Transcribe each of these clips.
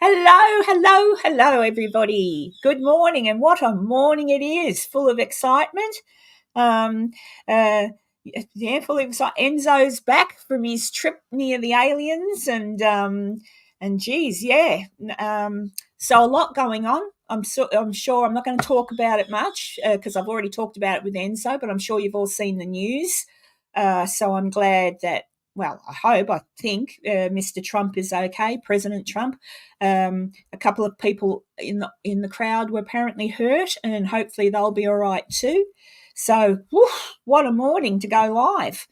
Hello, hello, hello, everybody. Good morning, and what a morning it is, full of excitement. Um, uh, full of excitement. Enzo's back from his trip near the aliens, and geez, yeah. So a lot going on. I'm sure I'm not going to talk about it much because I've already talked about it with Enzo, but I'm sure you've all seen the news. So I'm glad that. Well, I think Mr. Trump is okay, President Trump. A couple of people in the crowd were apparently hurt, and hopefully they'll be all right too. So, what a morning to go live.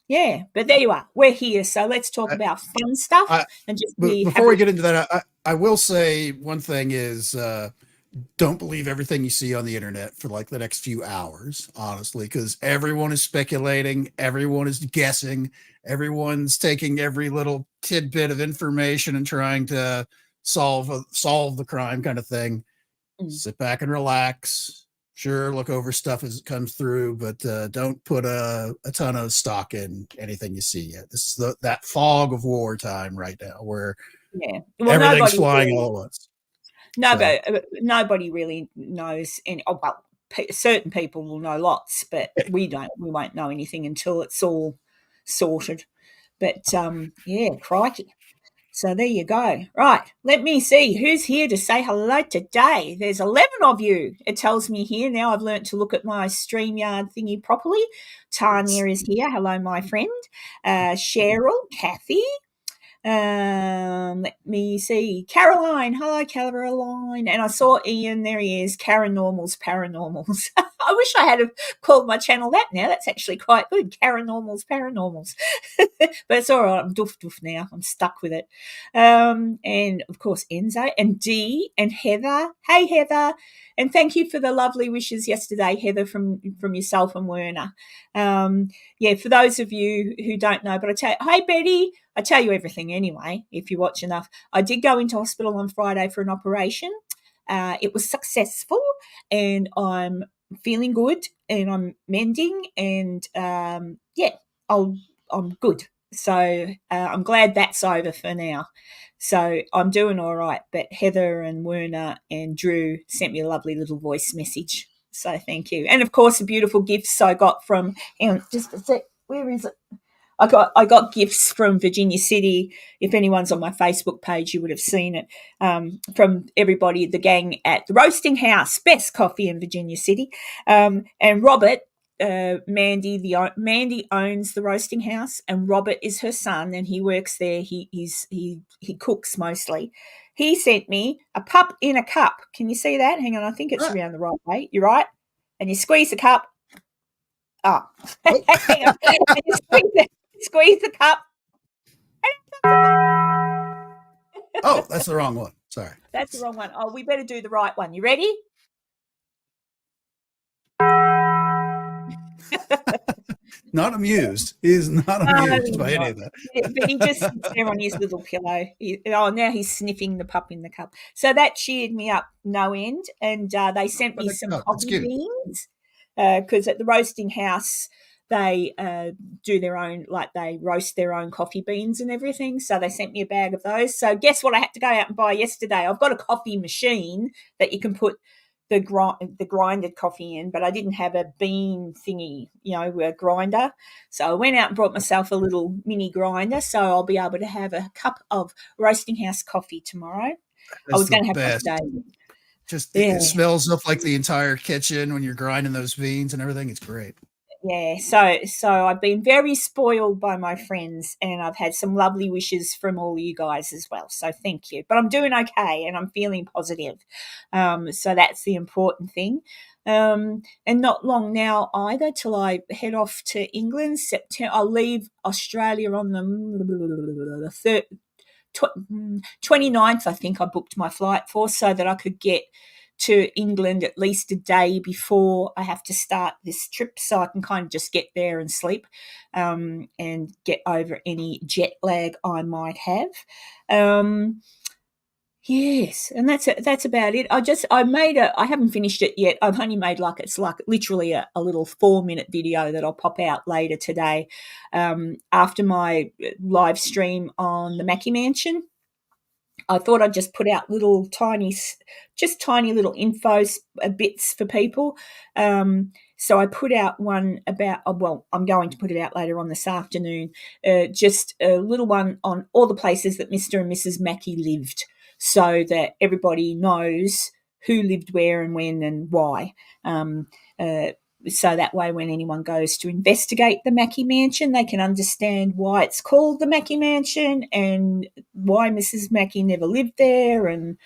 Yeah, but there you are. We're here, so let's talk I, about fun stuff I, and just be Before we happy. get into that, I will say one thing is don't believe everything you see on the internet for like the next few hours, honestly, because everyone is speculating, everyone is guessing, everyone's taking every little tidbit of information and trying to solve the crime kind of thing. Mm. Sit back and relax. Sure, look over stuff as it comes through, but don't put a ton of stock in anything you see yet. This is that fog of wartime right now where Yeah. Well, everything's flying all at once. So nobody really knows any. Oh, well, certain people will know lots, but we don't. We won't know anything until it's all sorted. But yeah, crikey. So there you go. Right, let me see who's here to say hello today. There's 11 of you. It tells me here now. I've learnt to look at my StreamYard thingy properly. Tanya is here. Hello, my friend. Cheryl, Kathy. Let me see. Caroline. Hello, Caroline. And I saw Ian. There he is. Paranormals, Paranormals. I wish I had called my channel that now. That's actually quite good. Paranormals, Paranormals. But it's all right. I'm doof now. I'm stuck with it. And of course, Enzo and Dee and Heather. Hey, Heather. And thank you for the lovely wishes yesterday, Heather, from yourself and Werner. Yeah, for those of you who don't know, but hey, Betty, I tell you everything anyway, if you watch enough. I did go into hospital on Friday for an operation. It was successful, and I'm feeling good, and I'm mending, and yeah, I'm good. So I'm glad that's over for now. So I'm doing all right. But Heather and Werner and Drew sent me a lovely little voice message. So thank you. And of course, the beautiful gifts I got from, just a sec, where is it? I got gifts from Virginia City. If anyone's on my Facebook page, you would have seen it, from everybody, the gang at the Roasting House, best coffee in Virginia City. And Robert, Mandy owns the Roasting House, and Robert is her son, and he works there. He cooks mostly. He sent me a pup in a cup. Can you see that? Hang on, I think it's around the right way. You're right. And you squeeze the cup. Oh, hang on. And you squeeze the cup. oh, that's the wrong one. Sorry. That's the wrong one. Oh, we better do the right one. You ready? Not amused. He's not amused by any Not. of that. But he just sits there on his little pillow. Now he's sniffing the pup in the cup. So that cheered me up no end. And they sent me some That's coffee cute. beans because at the Roasting House, they do their own, like they roast their own coffee beans and everything. So they sent me a bag of those. So guess what I had to go out and buy yesterday? I've got a coffee machine that you can put the grinded coffee in, but I didn't have a bean thingy, a grinder. So I went out and brought myself a little mini grinder, so I'll be able to have a cup of Roasting House coffee tomorrow. I That's was the going to have one best. today. Just Yeah. it smells up like the entire kitchen when you're grinding those beans and everything. It's great. Yeah, so I've been very spoiled by my friends, and I've had some lovely wishes from all you guys as well. So thank you. But I'm doing okay, and I'm feeling positive. So that's the important thing. And not long now either till I head off to England. September, I'll leave Australia on the 29th, I think I booked my flight for, so that I could get to England at least a day before I have to start this trip, so I can kind of just get there and sleep, and get over any jet lag I might have. Yes, and that's about it. I haven't finished it yet. I've only made it's like literally a little 4-minute video that I'll pop out later today, after my live stream on the Mackie Mansion. I thought I'd just put out little tiny little info bits for people. So I put out one about, well, I'm going to put it out later on this afternoon, just a little one on all the places that Mr. and Mrs. Mackey lived, so that everybody knows who lived where and when and why. Uh, so that way, when anyone goes to investigate the Mackey Mansion, they can understand why it's called the Mackey Mansion and why Mrs. Mackey never lived there, and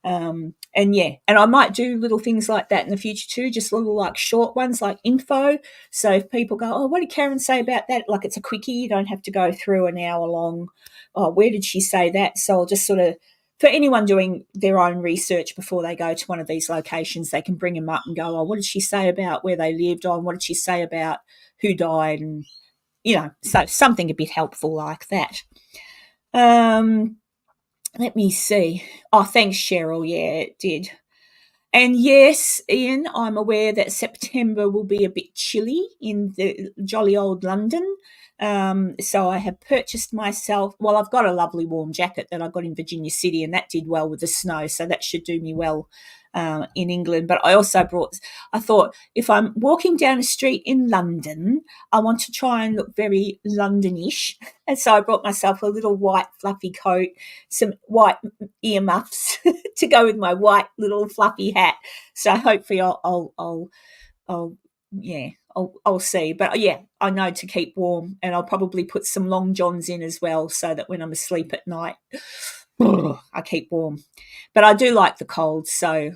yeah, and I might do little things like that in the future too, just little like short ones like info. So if people go, oh, what did Karen say about that? Like it's a quickie, you don't have to go through an hour long. Oh, where did she say that? So I'll just sort of, for anyone doing their own research before they go to one of these locations, they can bring them up and go, oh, what did she say about where they lived? Oh, what did she say about who died? And, so something a bit helpful like that. Let me see. Oh, thanks, Cheryl. Yeah, it did. And yes, Ian, I'm aware that September will be a bit chilly in the jolly old London. So I have purchased myself, well, I've got a lovely warm jacket that I got in Virginia City, and that did well with the snow, so that should do me well in England. But I also I thought if I'm walking down a street in London, I want to try and look very Londonish. And so I brought myself a little white fluffy coat, some white earmuffs to go with my white little fluffy hat. So hopefully I'll see. But yeah, I know to keep warm, and I'll probably put some long johns in as well, so that when I'm asleep at night, I keep warm. But I do like the cold, so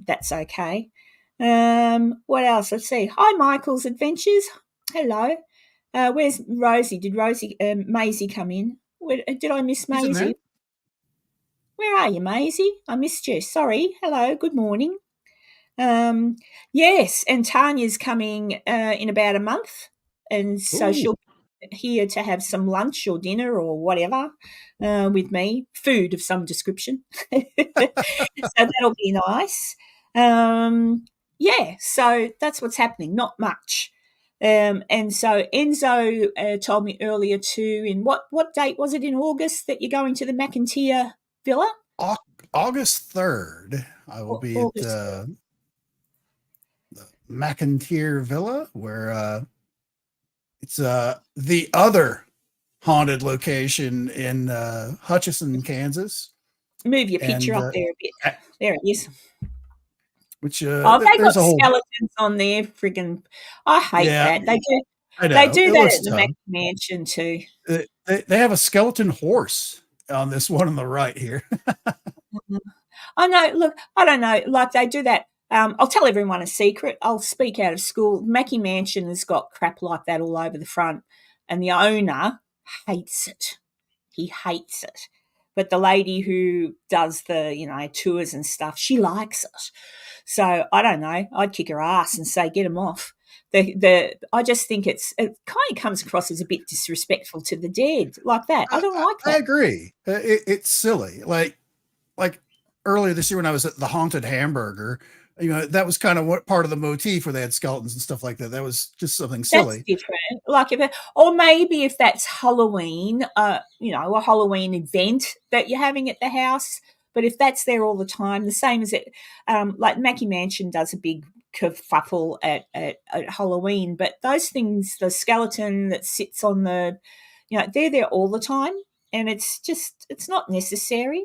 that's okay. What else? Let's see. Hi, Michael's Adventures. Hello. Where's Rosie? Did Maisie come in? Did I miss He's in there. Maisie? Where are you, Maisie? I missed you. Sorry. Hello. Good morning. Yes, and Tanya's coming in about a month, and so Ooh. she'll be here to have some lunch or dinner or whatever with me, food of some description. So that'll be nice. Yeah, so that's what's happening. Not much. And so Enzo told me earlier too. In what date was it in August that you're going to the McIntyre Villa? August 3rd, I will be at August. McIntyre Villa, where it's the other haunted location in Hutchinson, Kansas. Move your picture And up there a bit. There it is. which Oh, they there's got a whole, skeletons on there. Friggin', I hate yeah, that. They do. I They know do it that looks at the Mac tough. Mansion too. They have a skeleton horse on this one on the right here. I know. Look, I don't know. Like they do that. I'll tell everyone a secret. I'll speak out of school. Mackie Mansion has got crap like that all over the front, and the owner hates it. He hates it. But the lady who does the tours and stuff, she likes it. So I don't know. I'd kick her ass and say, get them off. I just think it kind of comes across as a bit disrespectful to the dead, like that. I don't like I that. agree. It's silly. Like earlier this year when I was at the Haunted Hamburger, that was kind of what part of the motif where they had skeletons and stuff like that. That was just something That's silly. different. Like or maybe if that's Halloween, a Halloween event that you're having at the house. But if that's there all the time, the same as it, like Mackie Mansion does a big kerfuffle at Halloween. But those things, the skeleton that sits on they're there all the time, and it's not necessary.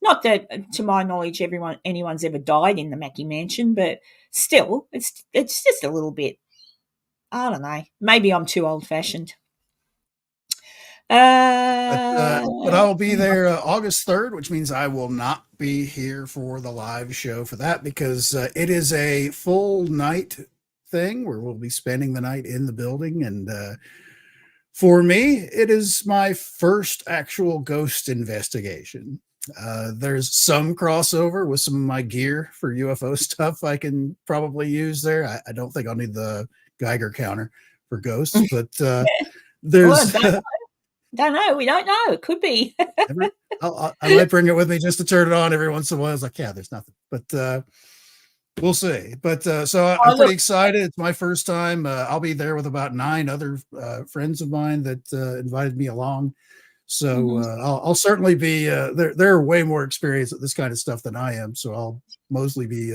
Not that, to my knowledge, anyone's ever died in the Mackie Mansion, but still, it's just a little bit. I don't know. Maybe I'm too old fashioned. But I'll be there August 3rd, which means I will not be here for the live show for that because it is a full night thing where we'll be spending the night in the building. And for me, it is my first actual ghost investigation. There's some crossover with some of my gear for UFO stuff I can probably use there. I don't think I'll need the Geiger counter for ghosts, but there's... Well, don't know. We don't know. It could be. I might bring it with me just to turn it on every once in a while. I was like, yeah, there's nothing, but we'll see. But so I'm pretty excited. It's my first time. I'll be there with about 9 other friends of mine that invited me along. So I'll certainly be they're way more experienced at this kind of stuff than I am. So I'll mostly be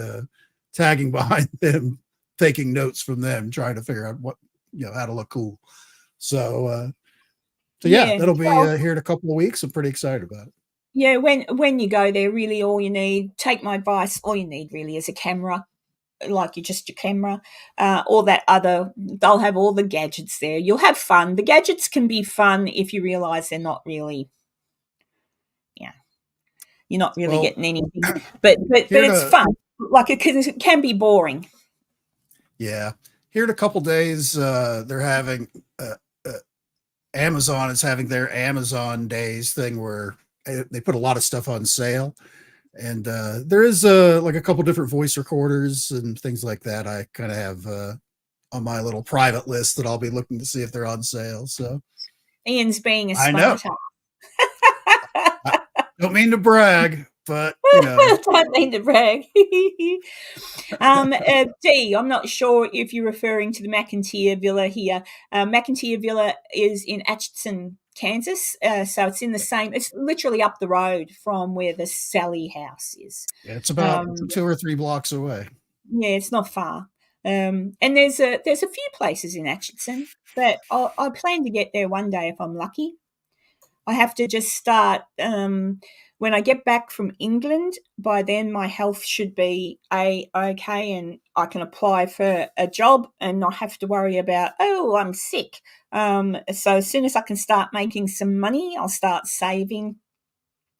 tagging behind them, taking notes from them, trying to figure out what how to look cool. So yeah, Yeah. that'll be Well, here in a couple of weeks. I'm pretty excited about it. yeah, when you go there, really all you need, take my advice, all you need really is a camera, like you just your camera, all that other, they'll have all the gadgets there. You'll have fun. The gadgets can be fun if you realize they're not really, yeah, you're not really Well, getting anything. But here it's to fun. Like it can be boring. yeah, here in a couple days, they're having uh, uh, Amazon is having their Amazon Days thing where they put a lot of stuff on sale, and there is like a couple different voice recorders and things like that. I kind of have on my little private list that I'll be looking to see if they're on sale. So Ian's being a I know. smart ass. I don't mean to brag, but you know, Don't mean to brag. D, I'm not sure if you're referring to the McIntyre Villa here. McIntyre Villa is in Atchison, Kansas. So it's in the same, it's literally up the road from where the Sally house is. yeah, it's about 2 or 3 blocks away. Yeah, it's not far. And there's a few places in Atchison, but I plan to get there one day if I'm lucky. I have to just start when I get back from England. By then, my health should be okay, and I can apply for a job and not have to worry about I'm sick. So as soon as I can start making some money, I'll start saving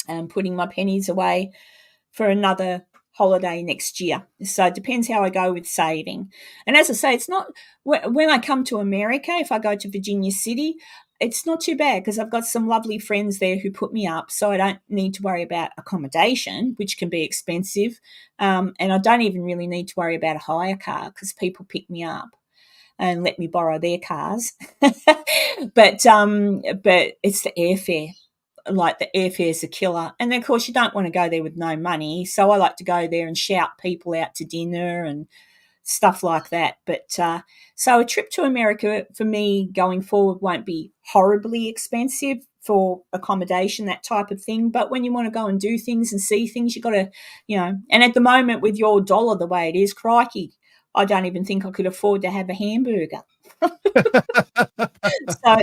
and putting my pennies away for another holiday next year. So it depends how I go with saving. And as I say, it's not when I come to America, if I go to Virginia City, it's not too bad because I've got some lovely friends there who put me up. So I don't need to worry about accommodation, which can be expensive. And I don't even really need to worry about a hire car because people pick me up and let me borrow their cars. but it's the airfare. Like the airfare's a killer. And then, of course, you don't want to go there with no money. So I like to go there and shout people out to dinner and stuff like that. But so a trip to America for me going forward won't be horribly expensive for accommodation, that type of thing. But when you want to go and do things and see things, you got to, and at the moment with your dollar the way it is, crikey, I don't even think I could afford to have a hamburger.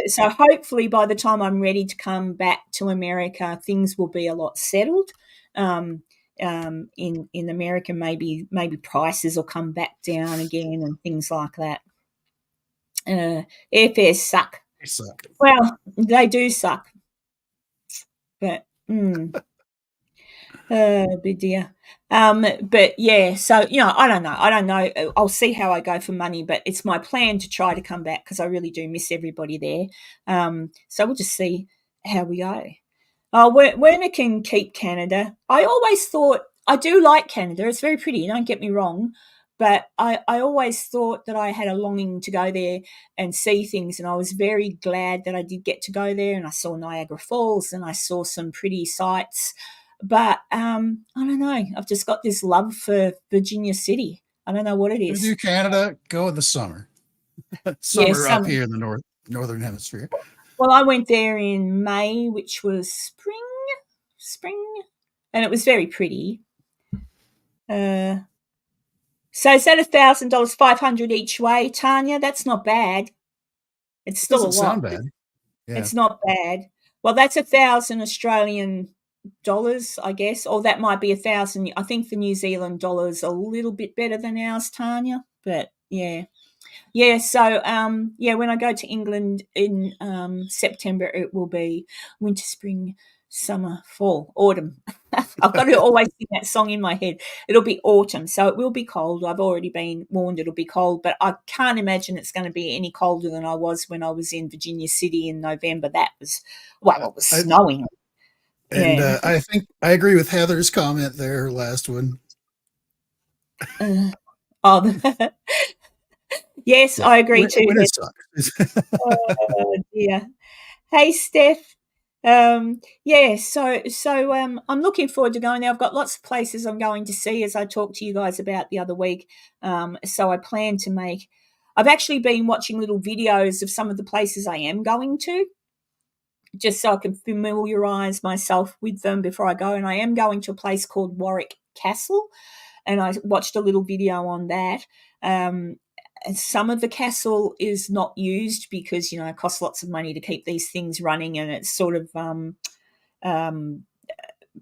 So hopefully by the time I'm ready to come back to America, things will be a lot settled. In America, maybe prices will come back down again and things like that. Airfares suck. They suck. Well, they do suck, but big dear. But yeah, so I don't know. I'll see how I go for money, but it's my plan to try to come back because I really do miss everybody there. So we'll just see how we go. Werner can keep Canada. I always thought I do like Canada. It's very pretty. Don't get me wrong, but I always thought that I had a longing to go there and see things, and I was very glad that I did get to go there. And I saw Niagara Falls, and I saw some pretty sights. But I don't know. I've just got this love for Virginia City. I don't know what it To is. do Canada, go in the summer. Yeah, Summer up here in the northern hemisphere. Well, I went there in May, which was spring, and it was very pretty. So is that $1,000, 500 each way, Tanya? That's not bad. It's It still a doesn't lot. sound bad. Yeah. It's not bad. Well, that's 1,000 Australian dollars, I guess, or that might be 1,000. I think the New Zealand dollar is a little bit better than ours, Tanya. But yeah. So when I go to England in September, it will be winter, spring, summer, fall, autumn. I've got to always sing that song in my head. It'll be autumn, so it will be cold. I've already been warned it'll be cold, but I can't imagine it's going to be any colder than I was when I was in Virginia City in November. That was, it was snowing. And Yeah. I think I agree with Heather's comment there, last one. Yes, Yeah. I agree too. When it sucks. Oh dear. Hey, Steph. I'm looking forward to going there. I've got lots of places I'm going to see, as I talked to you guys about the other week. So I plan to make. I've actually been watching little videos of some of the places I am going to. just so I can familiarise myself with them before I go. And I am going to a place called Warwick Castle, and I watched a little video on that. And some of the castle is not used because, you know, it costs lots of money to keep these things running, and it's sort of um,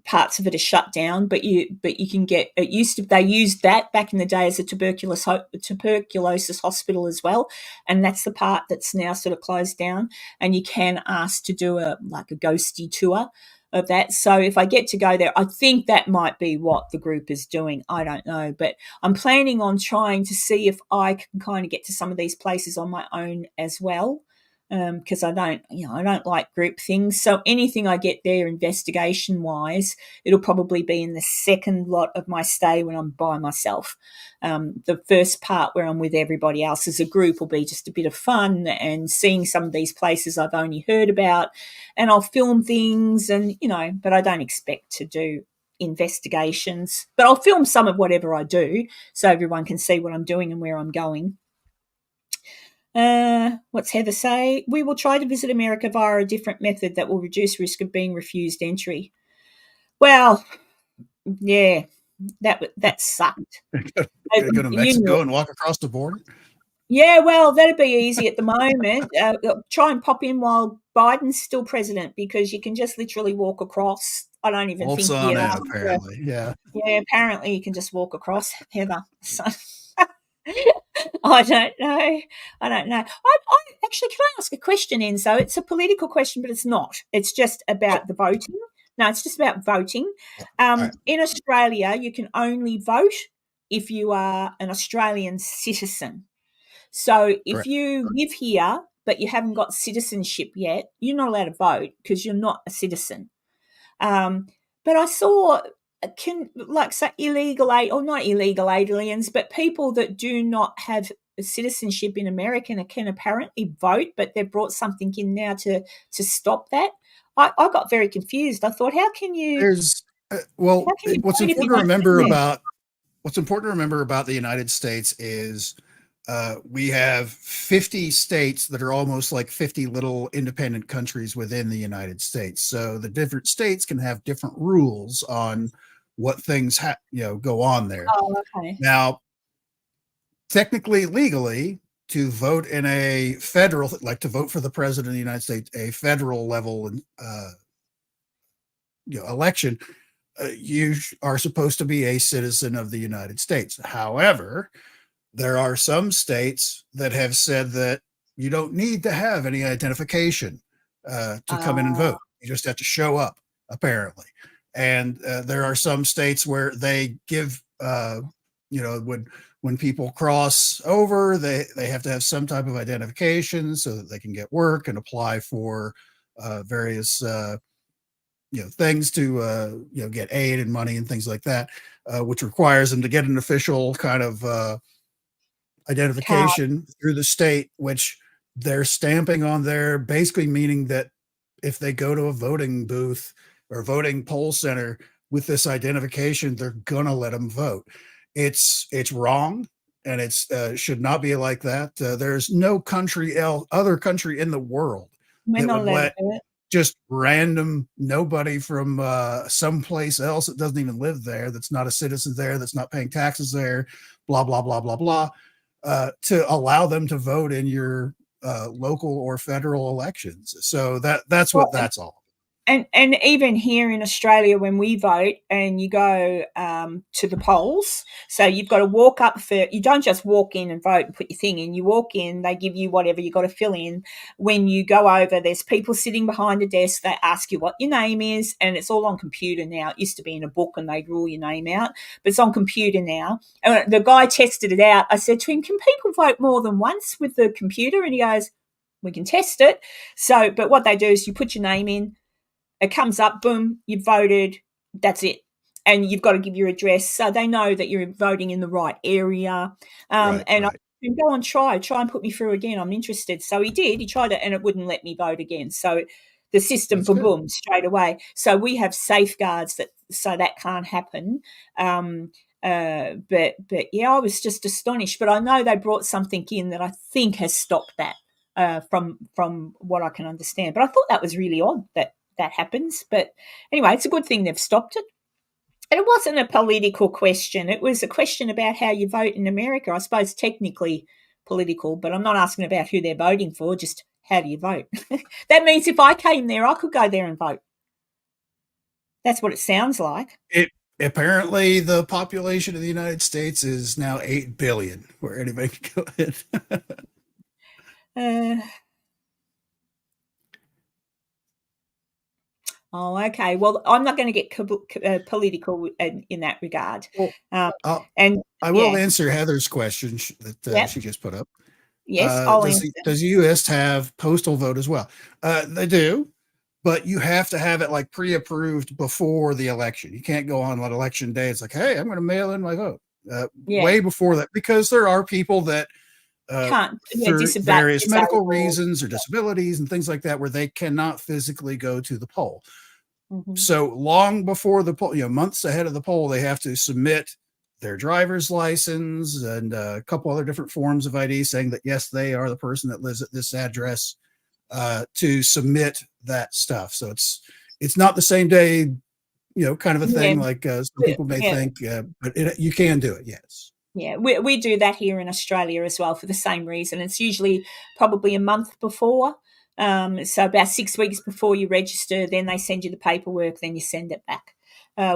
parts of it are shut down, but you can get it. They used that back in the day as a tuberculosis hospital as well, and that's the part that's now sort of closed down. And you can ask to do a ghosty tour of that. So if I get to go there, I think that might be what the group is doing. I don't know, but I'm planning on trying to see if I can kind of get to some of these places on my own as well, because I don't like group things. So anything I get there investigation wise, it'll probably be in the second lot of my stay when I'm by myself. The first part where I'm with everybody else as a group will be just a bit of fun and seeing some of these places I've only heard about, and I'll film things, and but I don't expect to do investigations, but I'll film some of whatever I do so everyone can see what I'm doing and where I'm going. What's Heather say? We will try to visit America via a different method that will reduce risk of being refused entry. Well, yeah, that sucked. Go to Mexico and walk across the border. Yeah, well, that'd be easy at the moment. Try and pop in while Biden's still president, because you can just literally walk across. I don't even Bolts think on in, apparently. Yeah, apparently you can just walk across, Heather. So I don't know. I actually, can I ask a question, Enzo? It's a political question, but it's not. It's just about the voting. No, it's just about voting. right. In Australia, you can only vote if you are an Australian citizen. So if Correct. you live here but you haven't got citizenship yet, you're not allowed to vote because you're not a citizen. But I saw illegal or not illegal aliens, but people that do not have citizenship in America can apparently vote, but they've brought something in now to stop that. I got very confused. I thought, how can you There's vote what's if you important to don't remember live there? about the United States is we have 50 states that are almost like 50 little independent countries within the United States. So the different states can have different rules on what things go on there. Oh, okay. Now, technically, legally, to vote in a federal, like to vote for the president of the United States, a federal level election, you are supposed to be a citizen of the United States. However, there are some states that have said that you don't need to have any identification to come in and vote. You just have to show up, apparently. And there are some states where they give, when people cross over, they have to have some type of identification so that they can get work and apply for various things to get aid and money and things like that, which requires them to get an official kind of identification through the state, which they're stamping on there, basically meaning that if they go to a voting booth or voting poll center with this identification, they're gonna let them vote. It's wrong, and it's should not be like that. There's no other country in the world We're that not would allowed let to do it. just random nobody from someplace else that doesn't even live there, that's not a citizen there, that's not paying taxes there, blah blah blah blah blah, to allow them to vote in your local or federal elections. So that's what that's all. And even here in Australia, when we vote and you go to the polls, so you've got to walk up you don't just walk in and vote and put your thing in. You walk in, they give you whatever you got to fill in. When you go over, there's people sitting behind a desk. They ask you what your name is, and it's all on computer now. It used to be in a book and they'd rule your name out, but it's on computer now. And the guy tested it out. I said to him, can people vote more than once with the computer? And he goes, we can test it. So, but what they do is you put your name in, it comes up, boom, you've voted, that's it. And you've got to give your address so they know that you're voting in the right area. Right. I said, go and try and put me through again. I'm interested. So he did. He tried it and it wouldn't let me vote again. So the system, boom, straight away. So we have safeguards so that can't happen. But yeah, I was just astonished. But I know they brought something in that I think has stopped that. from what I can understand. But I thought that was really odd that that happens. But anyway, it's a good thing they've stopped it. And it wasn't a political question. It was a question about how you vote in America. I suppose technically political, but I'm not asking about who they're voting for, just how do you vote? That means if I came there, I could go there and vote. That's what it sounds like. Apparently the population of the United States is now 8 billion, where anybody can go in. Oh, okay. Well, I'm not going to get political in that regard. Well, and I will answer Heather's question that she just put up. Yes, I'll answer. Does the U.S. have postal vote as well? They do, but you have to have it like pre-approved before the election. You can't go on election day. It's like, hey, I'm going to mail in my vote. Way before that, because there are people that can't for various medical reasons or disabilities and things like that, where they cannot physically go to the poll. Mm-hmm. So long before the poll, months ahead of the poll, they have to submit their driver's license and a couple other different forms of ID saying that, yes, they are the person that lives at this address to submit that stuff. So it's not the same day, kind of a thing like some people may think, but you can do it. Yes. Yeah, we do that here in Australia as well for the same reason. It's usually probably a month before. So about 6 weeks before you register, then they send you the paperwork, then you send it back,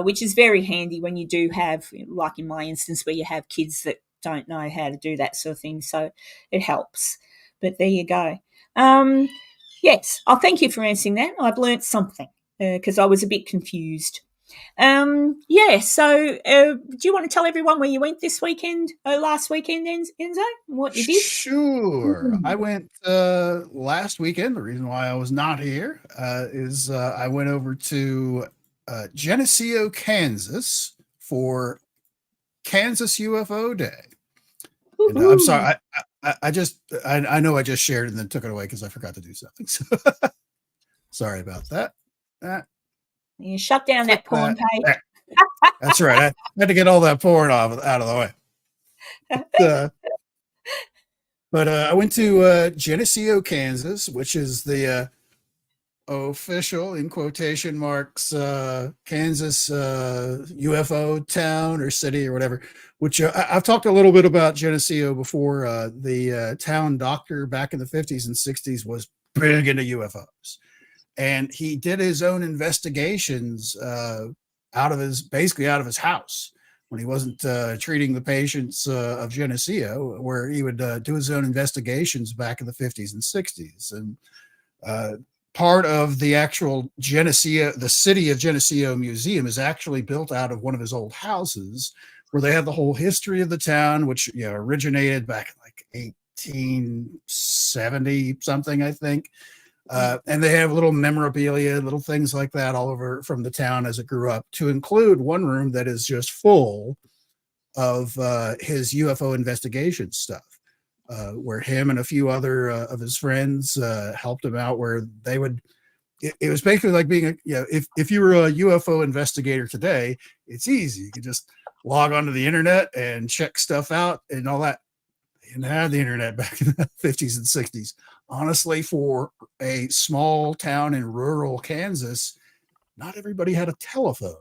which is very handy when you do have, like in my instance, where you have kids that don't know how to do that sort of thing. So it helps. But there you go. Yes, I'll thank you for answering that. I've learnt something because I was a bit confused. So do you want to tell everyone where you went this weekend, last weekend, Enzo, what you did? Sure. I went last weekend. The reason why I was not here is I went over to Geneseo, Kansas for Kansas UFO Day. And, I'm sorry, I know I just shared and then took it away because I forgot to do something. So sorry about that. You shut down that porn page. That's right. I had to get all that porn out of the way. But I went to Geneseo, Kansas, which is the official, in quotation marks, Kansas UFO town or city or whatever, which I've talked a little bit about Geneseo before. The town doctor back in the 50s and 60s was big into UFOs. And he did his own investigations out of his house when he wasn't treating the patients of Geneseo, where he would do his own investigations back in the 50s and 60s. And part of the actual Geneseo, the city of Geneseo Museum, is actually built out of one of his old houses, where they have the whole history of the town, which originated back in like 1870 something, I think. And they have little memorabilia, little things like that all over from the town as it grew up, to include one room that is just full of his UFO investigation stuff, where him and a few other of his friends helped him out, where they would, it was basically like being if you were a UFO investigator today, it's easy. You can just log onto the internet and check stuff out and all that. They didn't have the internet back in the 50s and 60s. Honestly, for a small town in rural Kansas, not everybody had a telephone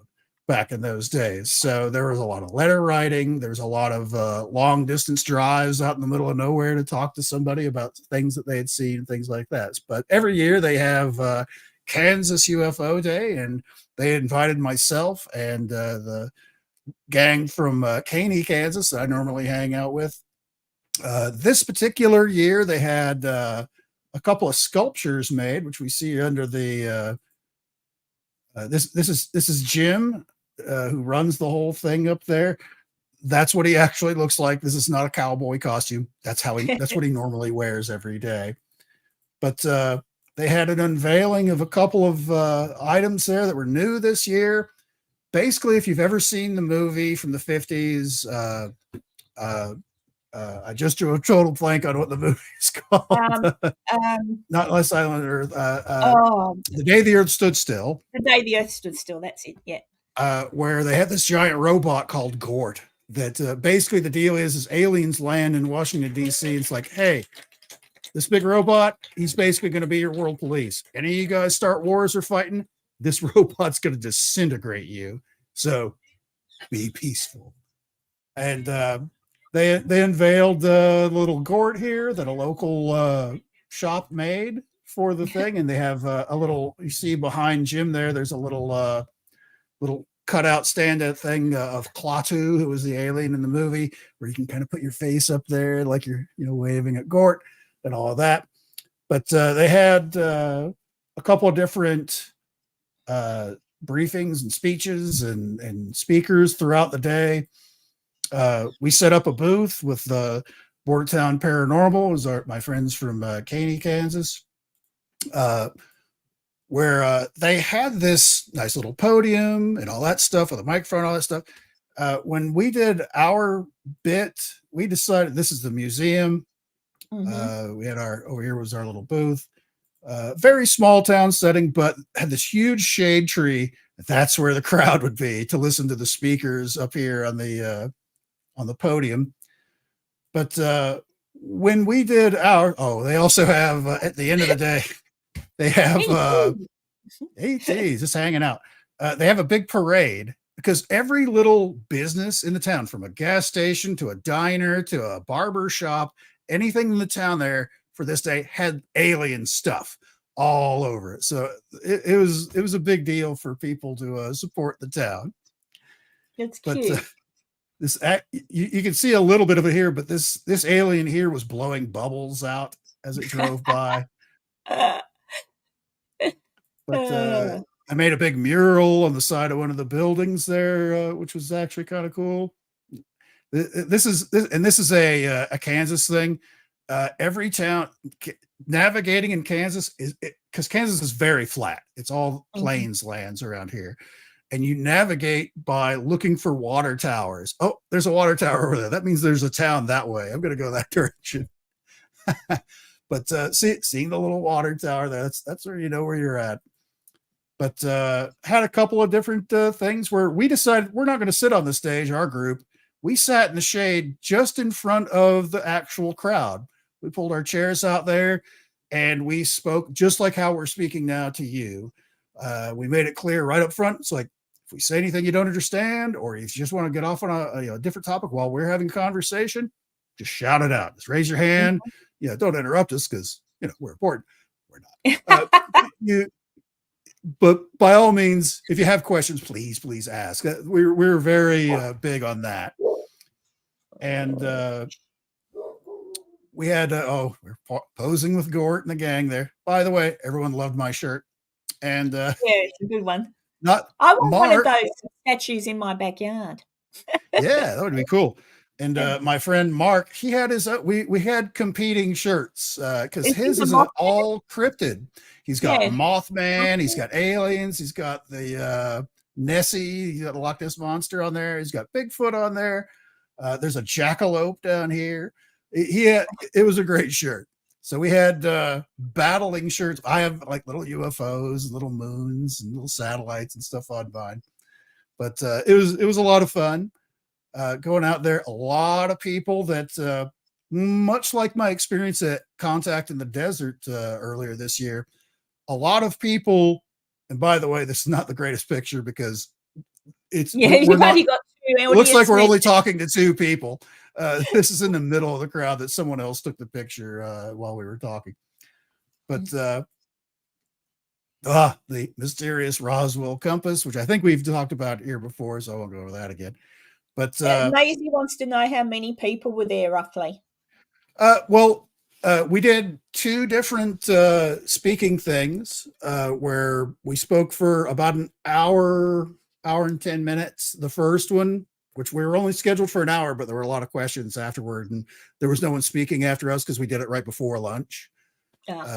back in those days. So there was a lot of letter writing. There was a lot of long distance drives out in the middle of nowhere to talk to somebody about things that they had seen, things like that. But every year they have Kansas UFO Day, and they invited myself and the gang from Caney, Kansas, that I normally hang out with. This particular year, they had a couple of sculptures made, which we see under the. This is Jim, who runs the whole thing up there. That's what he actually looks like. This is not a cowboy costume. That's what he normally wears every day. But they had an unveiling of a couple of items there that were new this year. Basically, if you've ever seen the movie from the 50s, I just drew a total blank on what the movie is called. Not Less Islander. The Day the Earth Stood Still. The Day the Earth Stood Still. That's it. Yeah. Where they had this giant robot called Gort. That basically the deal is aliens land in Washington D.C. It's like, hey, this big robot, he's basically going to be your world police. Any of you guys start wars or fighting, this robot's going to disintegrate you. So be peaceful. And they unveiled a little gourd here that a local shop made for the thing, and they have a little. You see behind Jim there. There's a little cutout stand-up thing of Klaatu, who was the alien in the movie, where you can kind of put your face up there like you're waving at Gort and all of that. But they had a couple of different briefings and speeches and speakers throughout the day. We set up a booth with the Bordertown Paranormal, my friends from Caney, Kansas, where they had this nice little podium and all that stuff with a microphone, all that stuff. When we did our bit, we decided this is the museum. We had over here was our little booth. Very small town setting, but had this huge shade tree. That's where the crowd would be to listen to the speakers up here on the podium. But when we did they also have at the end of the day, they have ATs just hanging out. They have a big parade because every little business in the town, from a gas station to a diner to a barber shop, anything in the town there for this day had alien stuff all over it. So it was a big deal for people to support the town. It's cute. This you can see a little bit of it here, but this alien here was blowing bubbles out as it drove by. But I made a big mural on the side of one of the buildings there, which was actually kind of cool. This is a Kansas thing. Every town navigating in Kansas because Kansas is very flat. It's all plains lands around here. And you navigate by looking for water towers. Oh, there's a water tower over there. That means there's a town that way. I'm going to go that direction. But seeing the little water tower, that's where you know where you're at. But had a couple of different things where we decided we're not going to sit on the stage, our group. We sat in the shade just in front of the actual crowd. We pulled our chairs out there and we spoke just like how we're speaking now to you. We made it clear right up front. It's like, if we say anything you don't understand, or if you just want to get off on a different topic while we're having a conversation, just shout it out. Just raise your hand. Don't interrupt us because we're important. We're not. But by all means, if you have questions, please ask. We're very big on that. And we had we're posing with Gort and the gang there. By the way, everyone loved my shirt. And yeah, it's a good one. I want one of those statues in my backyard. Yeah, that would be cool. And my friend Mark, he had his we had competing shirts because his isn't all cryptid. He's got Mothman, he's got aliens, he's got the Nessie, he's got the Loch Ness Monster on there, he's got Bigfoot on there. There's a jackalope down here. It was a great shirt. So we had battling shirts. I have like little UFOs, little moons, and little satellites and stuff on mine. But it was a lot of fun going out there. A lot of people that, much like my experience at Contact in the Desert earlier this year, a lot of people. And by the way, this is not the greatest picture because it's you've only got two. It looks like we're only talking to two people. This is in the middle of the crowd that someone else took the picture while we were talking. But the mysterious Roswell compass, which I think we've talked about here before, so I won't go over that again. But Maisie wants to know how many people were there roughly. We did two different speaking things where we spoke for about an hour and 10 minutes. The first one, which we were only scheduled for an hour, but there were a lot of questions afterward, and there was no one speaking after us because we did it right before lunch.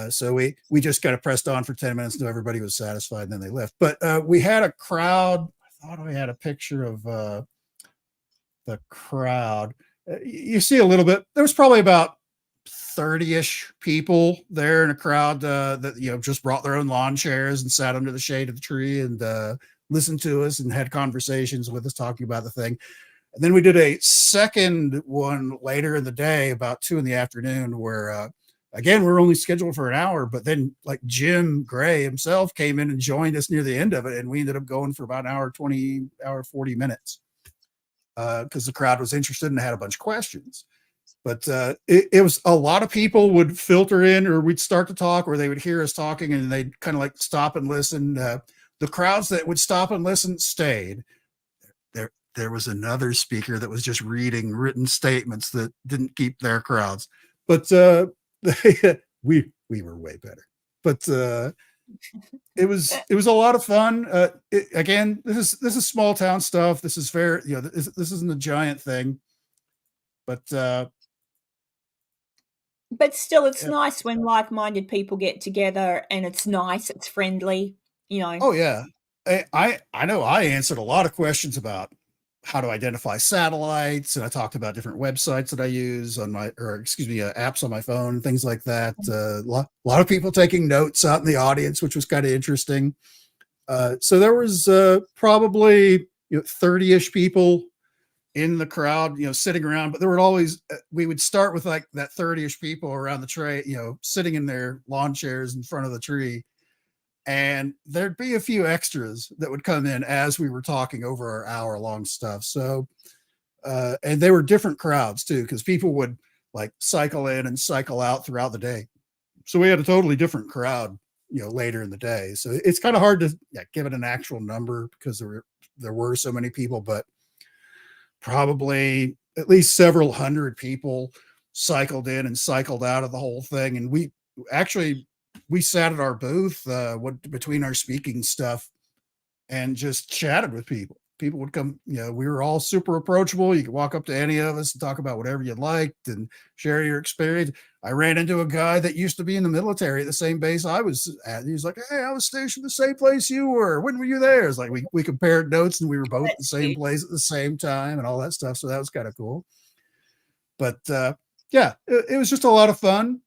So we just kind of pressed on for 10 minutes until everybody was satisfied, and then they left. But we had a crowd. I thought we had a picture of the crowd. You see a little bit. There was probably about 30-ish people there in a crowd that just brought their own lawn chairs and sat under the shade of the tree and listened to us and had conversations with us talking about the thing. And then we did a second one later in the day, about 2 PM, where again, we're only scheduled for an hour, but then like Jim Gray himself came in and joined us near the end of it, and we ended up going for about an hour 20, hour 40 minutes because the crowd was interested and had a bunch of questions. But it was a lot of people would filter in, or we'd start to talk, or they would hear us talking and they'd kind of like stop and listen. The crowds that would stop and listen stayed. There was another speaker that was just reading written statements that didn't keep their crowds, but we were way better. But it was a lot of fun. Again, this is small town stuff. This is fair. This isn't a giant thing, but still, it's nice when like-minded people get together, and it's nice, it's friendly, Oh yeah, I know I answered a lot of questions about how to identify satellites, and I talked about different websites that I use on my, apps on my phone, things like that. A lot of people taking notes out in the audience, which was kind of interesting. So there was probably 30-ish people in the crowd, sitting around, but there would always, we would start with like that 30-ish people around the tray, sitting in their lawn chairs in front of the tree. And there'd be a few extras that would come in as we were talking over our hour-long stuff. So, and they were different crowds too, because people would like cycle in and cycle out throughout the day. So we had a totally different crowd, later in the day. So it's kind of hard to give it an actual number because there were so many people, but probably at least several hundred people cycled in and cycled out of the whole thing. And we sat at our booth between our speaking stuff and just chatted with people. People would come, we were all super approachable. You could walk up to any of us and talk about whatever you liked and share your experience. I ran into a guy that used to be in the military at the same base I was at. He was like, "Hey, I was stationed the same place you were. When were you there?" It's like we compared notes, and we were both at the same place at the same time and all that stuff. So that was kind of cool. But yeah, it was just a lot of fun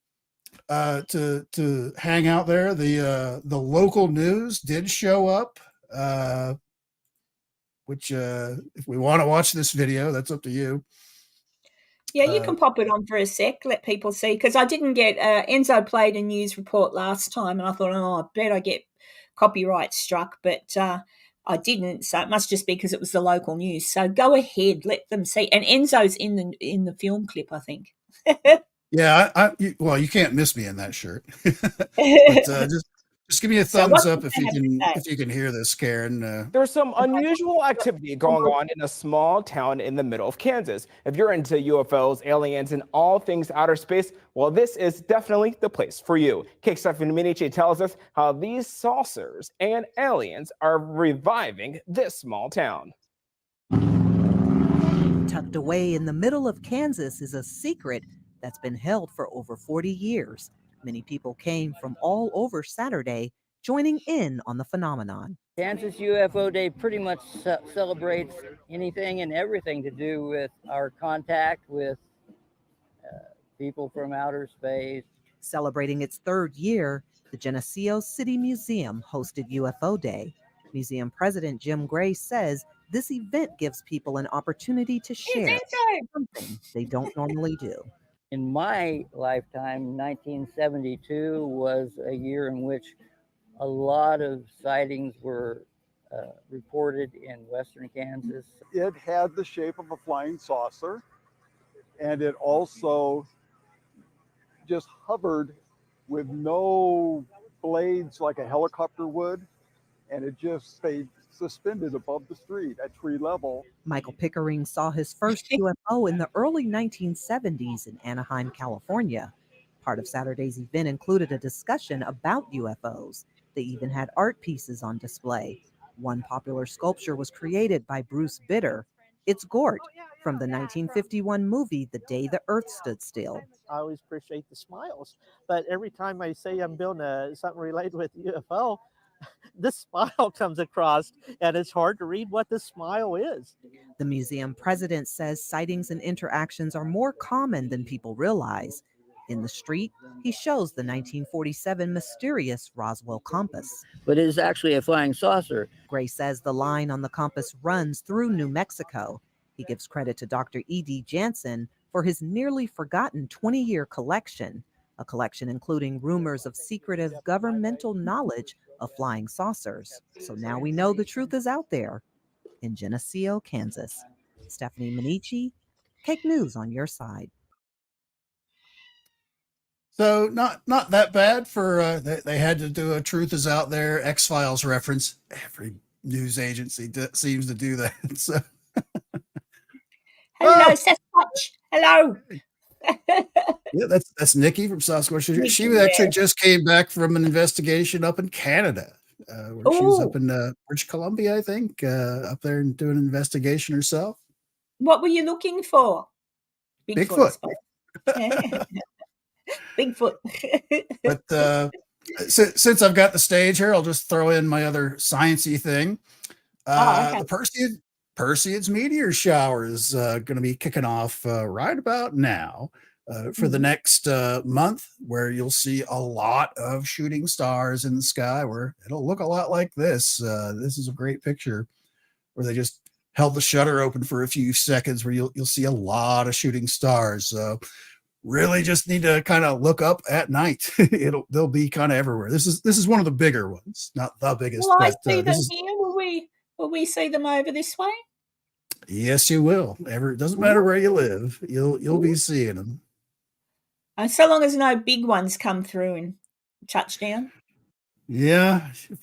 to hang out there. The local news did show up, which if we want to watch this video, that's up to you. Yeah, you can pop it on for a sec, let people see, because I didn't get Enzo played a news report last time, and I thought, I bet I get copyright struck, but I didn't. So it must just be because it was the local news. So go ahead, let them see. And Enzo's in the film clip, I think. Yeah, you can't miss me in that shirt. But just give me a thumbs up if you can hear this, Karen. There's some unusual activity going on in a small town in the middle of Kansas. If you're into UFOs, aliens, and all things outer space, well, this is definitely the place for you. Stefan Minichi tells us how these saucers and aliens are reviving this small town. Tucked away in the middle of Kansas is a secret that's been held for over 40 years. Many people came from all over Saturday, joining in on the phenomenon. Kansas UFO Day pretty much celebrates anything and everything to do with our contact with people from outer space. Celebrating its third year, the Geneseo City Museum hosted UFO Day. Museum President Jim Gray says this event gives people an opportunity to share something they don't normally do. In my lifetime, 1972 was a year in which a lot of sightings were reported in western Kansas. It had the shape of a flying saucer, and it also just hovered with no blades like a helicopter would, and it just stayed suspended above the street at tree level. Michael Pickering saw his first UFO in the early 1970s in Anaheim, California. Part of Saturday's event included a discussion about UFOs. They even had art pieces on display. One popular sculpture was created by Bruce Bitter. It's Gort from the 1951 movie The Day the Earth Stood Still. I always appreciate the smiles, but every time I say I'm building something related with UFO, this smile comes across, and it's hard to read what this smile is. The museum president says sightings and interactions are more common than people realize. In the street, he shows the 1947 mysterious Roswell compass. But it is actually a flying saucer. Gray says the line on the compass runs through New Mexico. He gives credit to Dr. E.D. Jansen for his nearly forgotten 20-year collection a collection including rumors of secretive governmental knowledge of flying saucers. So now we know the truth is out there in Geneseo, Kansas. Stephanie Minichi, Cake News on your side. So not that bad for they had to do a truth is out there X-Files reference. Every news agency seems to do that. So Hello, Sasquatch. Hello. yeah, that's Nikki from Sasquatch. She Nikki, actually yeah. just came back from an investigation up in Canada, where she was up Ooh. in British Columbia, I think, up there and doing an investigation herself. What were you looking for? Bigfoot, I suppose. Bigfoot. But since I've got the stage here, I'll just throw in my other sciencey thing. Okay. The Perseids meteor shower is going to be kicking off right about now for the next month, where you'll see a lot of shooting stars in the sky, where it'll look a lot like this. This is a great picture where they just held the shutter open for a few seconds, where you'll see a lot of shooting stars. So really just need to kind of look up at night. They'll be kind of everywhere. This is one of the bigger ones, not the biggest. Will I but see them this is, here? Will we see them over this way? yes, you will. It doesn't matter where you live, you'll be seeing them. So long as no big ones come through and touch down. Yeah, if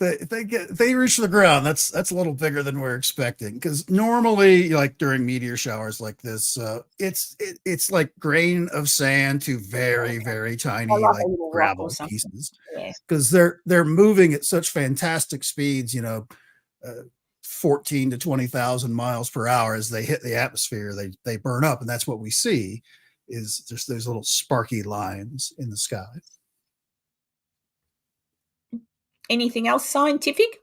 they reach the ground, that's a little bigger than we're expecting. Because normally, like during meteor showers like this, it's like grain of sand to very, very tiny Like like a little rock or gravel something. pieces. Yeah. Because they're moving at such fantastic speeds, 14 to 20,000 miles per hour. As they hit the atmosphere, they burn up, and that's what we see is just those little sparky lines in the sky. Anything else scientific?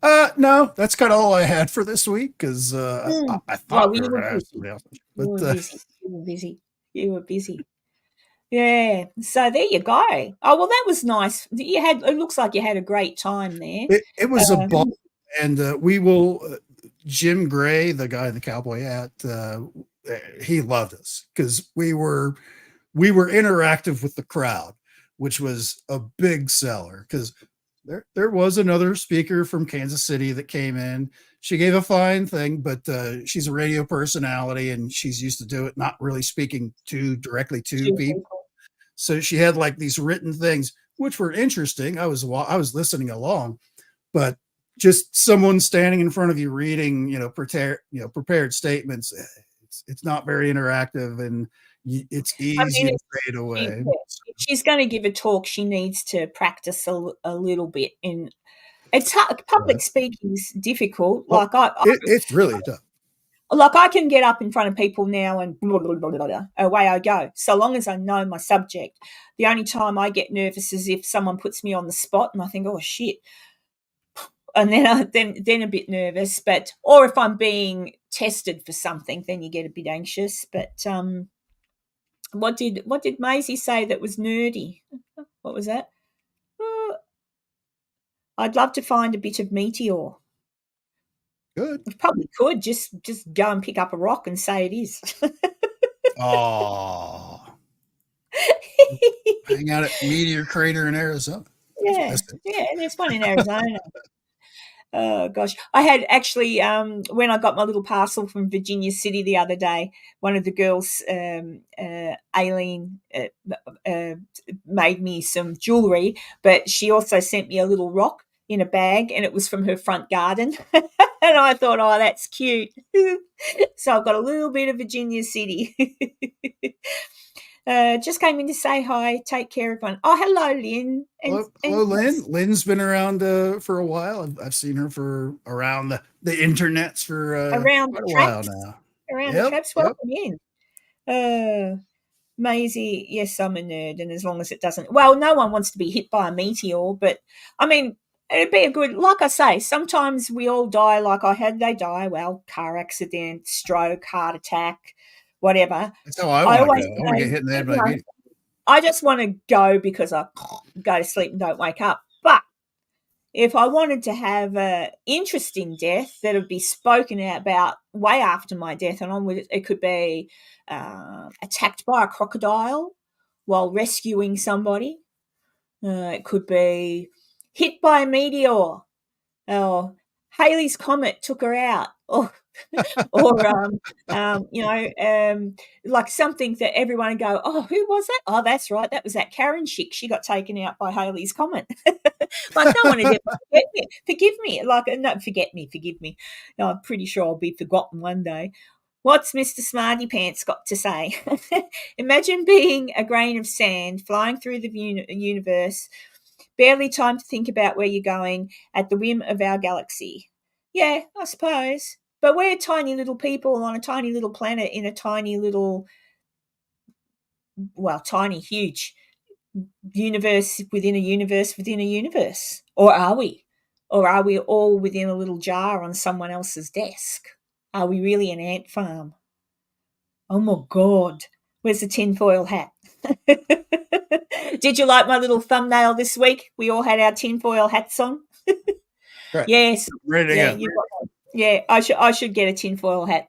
No, that's kind of all I had for this week, because I thought we were going to have somebody else. But, You were busy. Yeah. So there you go. Oh, well, that was nice. It looks like you had a great time there. It was a ball, and we will. Jim Gray, the guy in the cowboy hat, he loved us because we were interactive with the crowd, which was a big seller. Because there was another speaker from Kansas City that came in. She gave a fine thing, but she's a radio personality and she's used to do it, not really speaking directly to people. So she had like these written things, which were interesting. I was listening along, but just someone standing in front of you reading, prepared statements. It's not very interactive, and it's easy to fade away. If she's going to give a talk, she needs to practice a little bit. It's hard. Public speaking is difficult. Well, it's really tough. Like I can get up in front of people now and blah, blah, blah, blah, blah, away I go. So long as I know my subject. The only time I get nervous is if someone puts me on the spot and I think, oh shit. And then a bit nervous, or if I'm being tested for something, then you get a bit anxious. But what did Maisie say that was nerdy? What was that? I'd love to find a bit of meteor. Good. We probably could just go and pick up a rock and say it is. Oh. Hang out at Meteor Crater in Arizona. Yeah, there's one in Arizona. Oh gosh, I had actually when I got my little parcel from Virginia City the other day, one of the girls, Aileen, made me some jewelry, but she also sent me a little rock in a bag, and it was from her front garden. And I thought, oh, that's cute. So I've got a little bit of Virginia City. Just came in to say hi. Take care, everyone. Oh, hello, Lynn. Hello, Lynn. Lynn's been around for a while. I've seen her for around the internets for around quite the a traps. while now. Around the traps. Welcome in. Maisie, yes, I'm a nerd, and as long as it doesn't... Well, no one wants to be hit by a meteor, but, I mean, it'd be a good... Like I say, sometimes we all die like I had. They die, well, car accident, stroke, heart attack, whatever. That's how I want to go. I want to get hit in the head by a meteor. I just want to go because I go to sleep and don't wake up. But if I wanted to have an interesting death that would be spoken about way after my death, and it could be attacked by a crocodile, while rescuing somebody. It could be hit by a meteor. Or Halley's Comet took her out. Or like something that everyone would go, oh, who was that? Oh, that's right. That was that Karen chick. She got taken out by Halley's Comet. Like, no one would ever forget me. Forgive me. Like, no, forget me. Forgive me. No, I'm pretty sure I'll be forgotten one day. What's Mr. Smarty Pants got to say? Imagine being a grain of sand flying through the universe, barely time to think about where you're going, at the whim of our galaxy. Yeah, I suppose. But we're tiny little people on a tiny little planet in a tiny little, well, tiny, huge universe within a universe within a universe. Or are we? Or are we all within a little jar on someone else's desk? Are we really an ant farm? Oh my God. Where's the tinfoil hat? Did you like my little thumbnail this week? We all had our tinfoil hats on. Right. Yes. Ready to go. Yeah, I should get a tinfoil hat.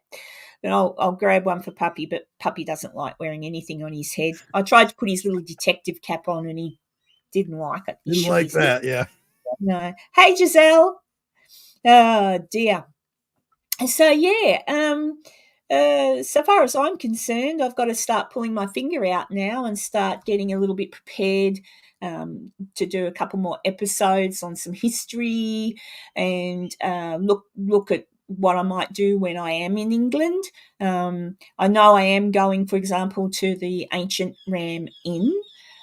And I'll grab one for Puppy, but Puppy doesn't like wearing anything on his head. I tried to put his little detective cap on and he didn't like it. Didn't like that, yeah. No. Hey, Giselle. Oh, dear. So, yeah, so far as I'm concerned, I've got to start pulling my finger out now and start getting a little bit prepared to do a couple more episodes on some history and look at what I might do when I am in England. I know I am going, for example, to the Ancient Ram Inn.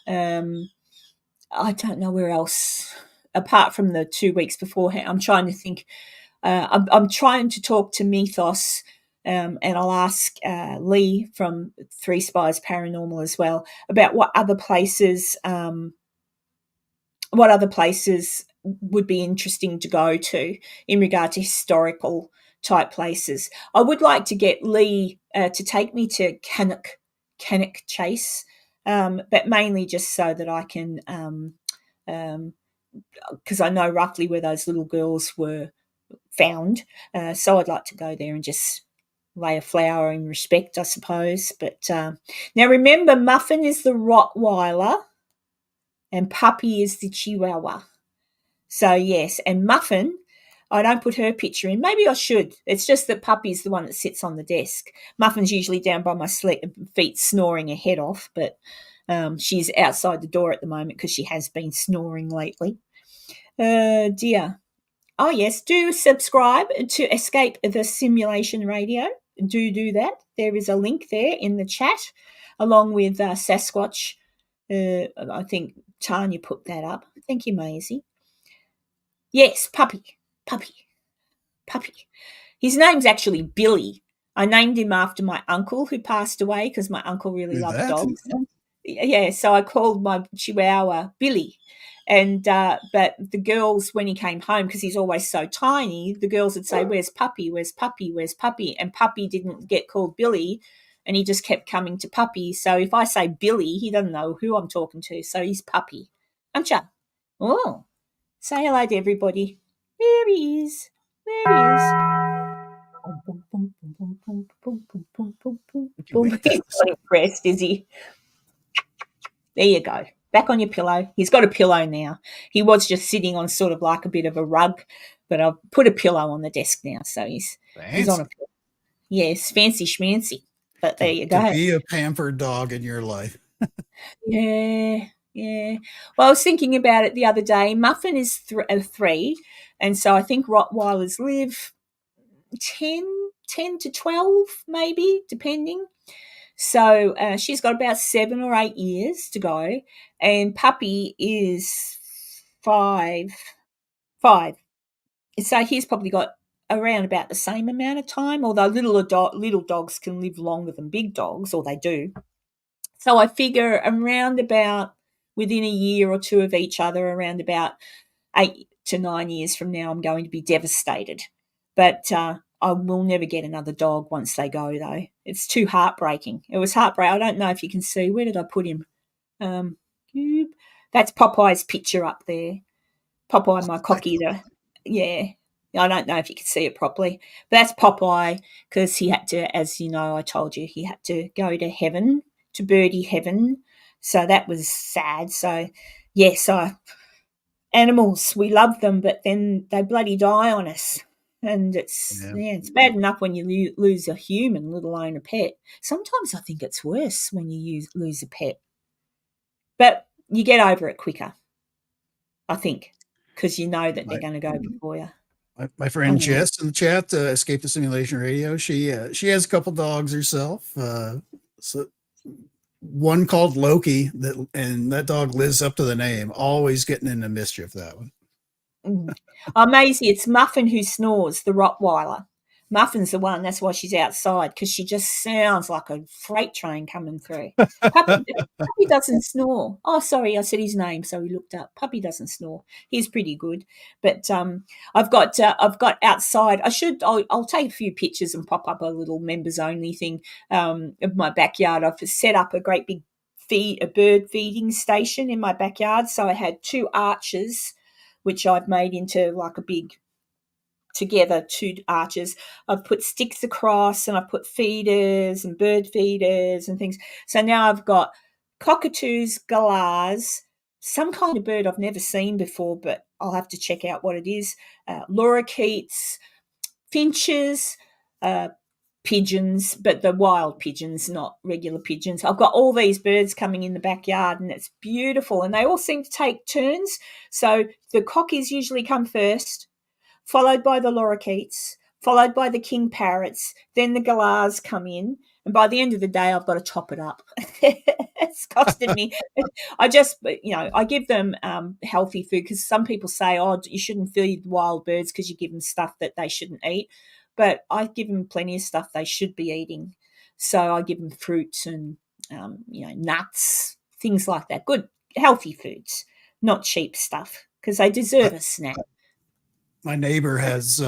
I don't know where else, apart from the 2 weeks beforehand. I'm trying to think. I'm trying to talk to Mythos, and I'll ask Lee from Three Spies Paranormal as well about what other places would be interesting to go to in regard to historical type places. I would like to get Lee to take me to Cannock Chase, but mainly just so that I can, because I know roughly where those little girls were found. So I'd like to go there and just lay a flower in respect, I suppose. But now remember, Muffin is the Rottweiler and Puppy is the Chihuahua. So yes, and Muffin, I don't put her picture in. Maybe I should. It's just that Puppy's the one that sits on the desk. Muffin's usually down by my feet snoring her head off, but she's outside the door at the moment because she has been snoring lately. Dear. Oh, yes, do subscribe to Escape the Simulation Radio. Do that. There is a link there in the chat, along with Sasquatch. I think Tanya put that up. Thank you, Maisie. Yes, Puppy. His name's actually Billy. I named him after my uncle who passed away because my uncle really loved dogs. Yeah, so I called my Chihuahua Billy. And but the girls, when he came home, because he's always so tiny, the girls would say, "Where's Puppy? Where's Puppy? Where's Puppy?" And Puppy didn't get called Billy, and he just kept coming to Puppy. So if I say Billy, he doesn't know who I'm talking to. So he's Puppy. Aren't you? Oh, say hello to everybody. There he is. There he is. He's not impressed, is he? There you go. Back on your pillow. He's got a pillow now. He was just sitting on sort of like a bit of a rug, but I've put a pillow on the desk now, so he's on a pillow. Yes, fancy schmancy. But there you go. To be a pampered dog in your life. Yeah. Well, I was thinking about it the other day. Muffin is 3, and so I think Rottweilers live 10 to 12 maybe, depending. So she's got about 7 or 8 years to go, and Puppy is 5. So he's probably got around about the same amount of time, although little dogs can live longer than big dogs, or they do. So I figure around about within a year or two of each other, around about 8 to 9 years from now, I'm going to be devastated. But I will never get another dog once they go, though. It's too heartbreaking. It was heartbreaking. I don't know if you can see. Where did I put him? That's Popeye's picture up there. Popeye, my cocky. Yeah. I don't know if you can see it properly. But that's Popeye because he had to, as you know, I told you, he had to go to heaven, to birdie heaven, So that was sad. So yes, animals, we love them, but then they bloody die on us. And it's bad enough when you lose a human, let alone a pet. Sometimes I think it's worse when you lose a pet. But you get over it quicker, I think, because you know that they're going to go before you. My friend Jess in the chat, Escape the Simulation Radio, she has a couple dogs herself. So one called Loki, and that dog lives up to the name, always getting into mischief, that one. Oh, Maisie, it's Muffin who snores, the Rottweiler. Muffin's the one, that's why she's outside, because she just sounds like a freight train coming through. Puppy doesn't snore. Oh, sorry, I said his name, so he looked up. Puppy doesn't snore. He's pretty good. But I've got outside. I'll take a few pictures and pop up a little members only thing of my backyard. I've set up a great big a bird feeding station in my backyard. So I had 2 arches, which I've made into like a big together 2 arches. I've put sticks across and I've put feeders and bird feeders and things. So now I've got cockatoos, galahs, some kind of bird I've never seen before, but I'll have to check out what it is. Lorikeets, finches, pigeons, but the wild pigeons, not regular pigeons. I've got all these birds coming in the backyard and it's beautiful, and they all seem to take turns. So the cockies usually come first, followed by the lorikeets, followed by the king parrots, then the galahs come in, and by the end of the day I've got to top it up. It's costed me. I give them healthy food, because some people say, oh, you shouldn't feed wild birds because you give them stuff that they shouldn't eat. But I give them plenty of stuff they should be eating. So I give them fruits and, nuts, things like that. Good, healthy foods, not cheap stuff, because they deserve a snack. My neighbor has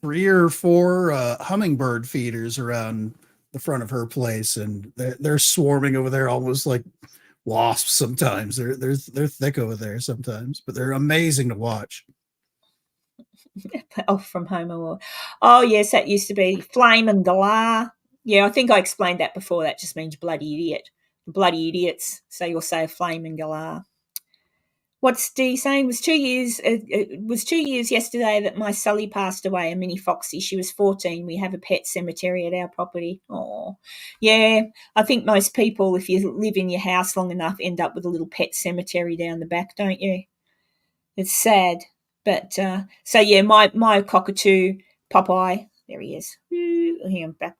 3 or 4 hummingbird feeders around the front of her place, and they're swarming over there almost like wasps sometimes. They're thick over there sometimes, but they're amazing to watch. From home or oh yes, that used to be flame and galah. Yeah, I think I explained that before. That just means bloody idiot. Bloody idiots. So you'll say flame and galah. What's Dee saying? It was 2 years yesterday that my Sully passed away, a mini foxy. She was 14. We have a pet cemetery at our property. Oh, yeah. I think most people, if you live in your house long enough, end up with a little pet cemetery down the back, don't you? It's sad. But so yeah, my cockatoo, Popeye, there he is. Hang on, back.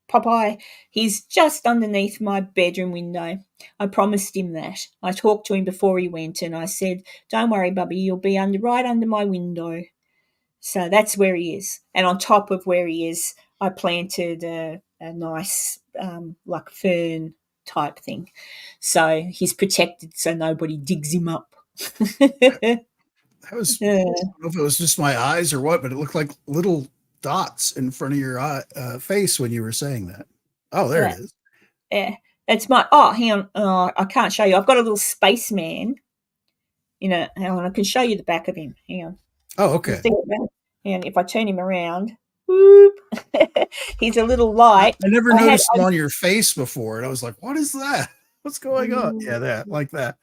Popeye, he's just underneath my bedroom window. I promised him that. I talked to him before he went, and I said, "Don't worry, Bubby, you'll be right under my window." So that's where he is. And on top of where he is, I planted a nice like fern type thing, so he's protected, so nobody digs him up. I don't know if it was just my eyes or what, but it looked like little dots in front of your face when you were saying that. Oh, there it is. Yeah, it's my. Hang on. I can't show you. I've got a little spaceman. Hang on. I can show you the back of him. Hang on. Oh, okay. And if I turn him around, whoop, he's a little light. I never noticed it on your face before, and I was like, "What is that? What's going on?" Yeah, like that.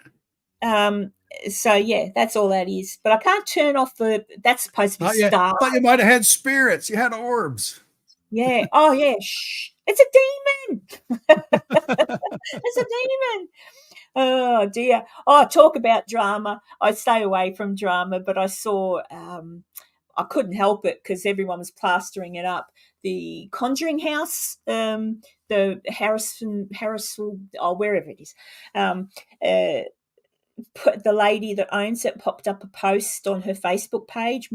So yeah, that's all that is. But I can't turn off that's supposed to be stars. I thought you might have had spirits. You had orbs. Yeah. Oh yeah. Shh. It's a demon. It's a demon. Oh dear. Oh, talk about drama. I stay away from drama, but I saw I couldn't help it because everyone was plastering it up. The Conjuring House, the Harrisville, wherever it is. The lady that owns it popped up a post on her Facebook page.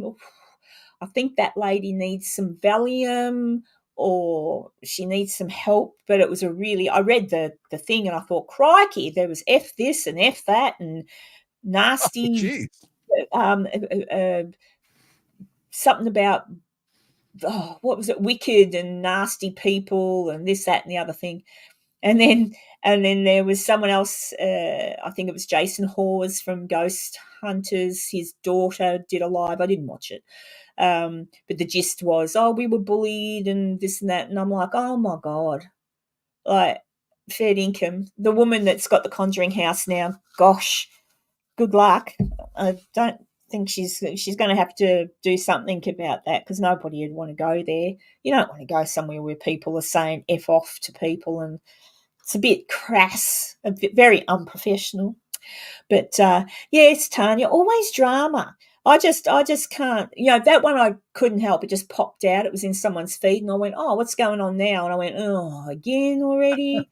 I think that lady needs some Valium or she needs some help. But it was I read the thing and I thought, crikey, there was F this and F that and nasty, something about, what was it, wicked and nasty people and this, that and the other thing. And then there was someone else, I think it was Jason Hawes from Ghost Hunters. His daughter did a live. I didn't watch it. But the gist was, we were bullied and this and that. And I'm like, oh, my God. Like, fair income. The woman that's got the Conjuring house now, gosh, good luck. I don't think she's going to have to do something about that, because nobody would want to go there. You don't want to go somewhere where people are saying F off to people, and it's a bit crass, a bit very unprofessional. But yes, Tanya, always drama. I just can't. That one I couldn't help. It just popped out. It was in someone's feed, and I went, "Oh, what's going on now?" And I went, "Oh, again already."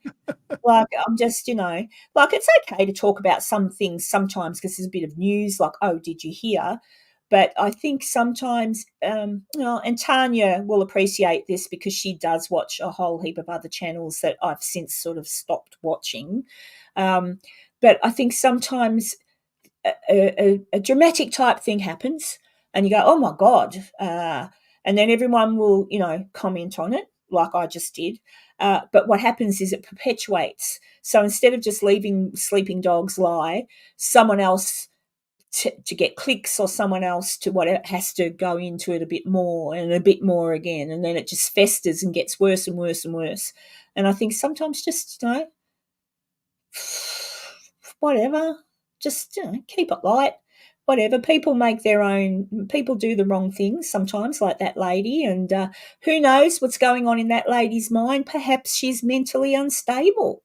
Like, I'm just, like, it's okay to talk about some things sometimes because there's a bit of news, like, "Oh, did you hear?" But I think sometimes, and Tanya will appreciate this because she does watch a whole heap of other channels that I've since sort of stopped watching. But I think sometimes a dramatic type thing happens and you go, "Oh my God." And then everyone will, comment on it like I just did. But what happens is it perpetuates. So instead of just leaving sleeping dogs lie, someone else to get clicks, or someone else to whatever has to go into it a bit more and a bit more again. And then it just festers and gets worse and worse and worse. And I think sometimes just, whatever, just keep it light. Whatever, people do the wrong things sometimes, like that lady, and who knows what's going on in that lady's mind. Perhaps she's mentally unstable,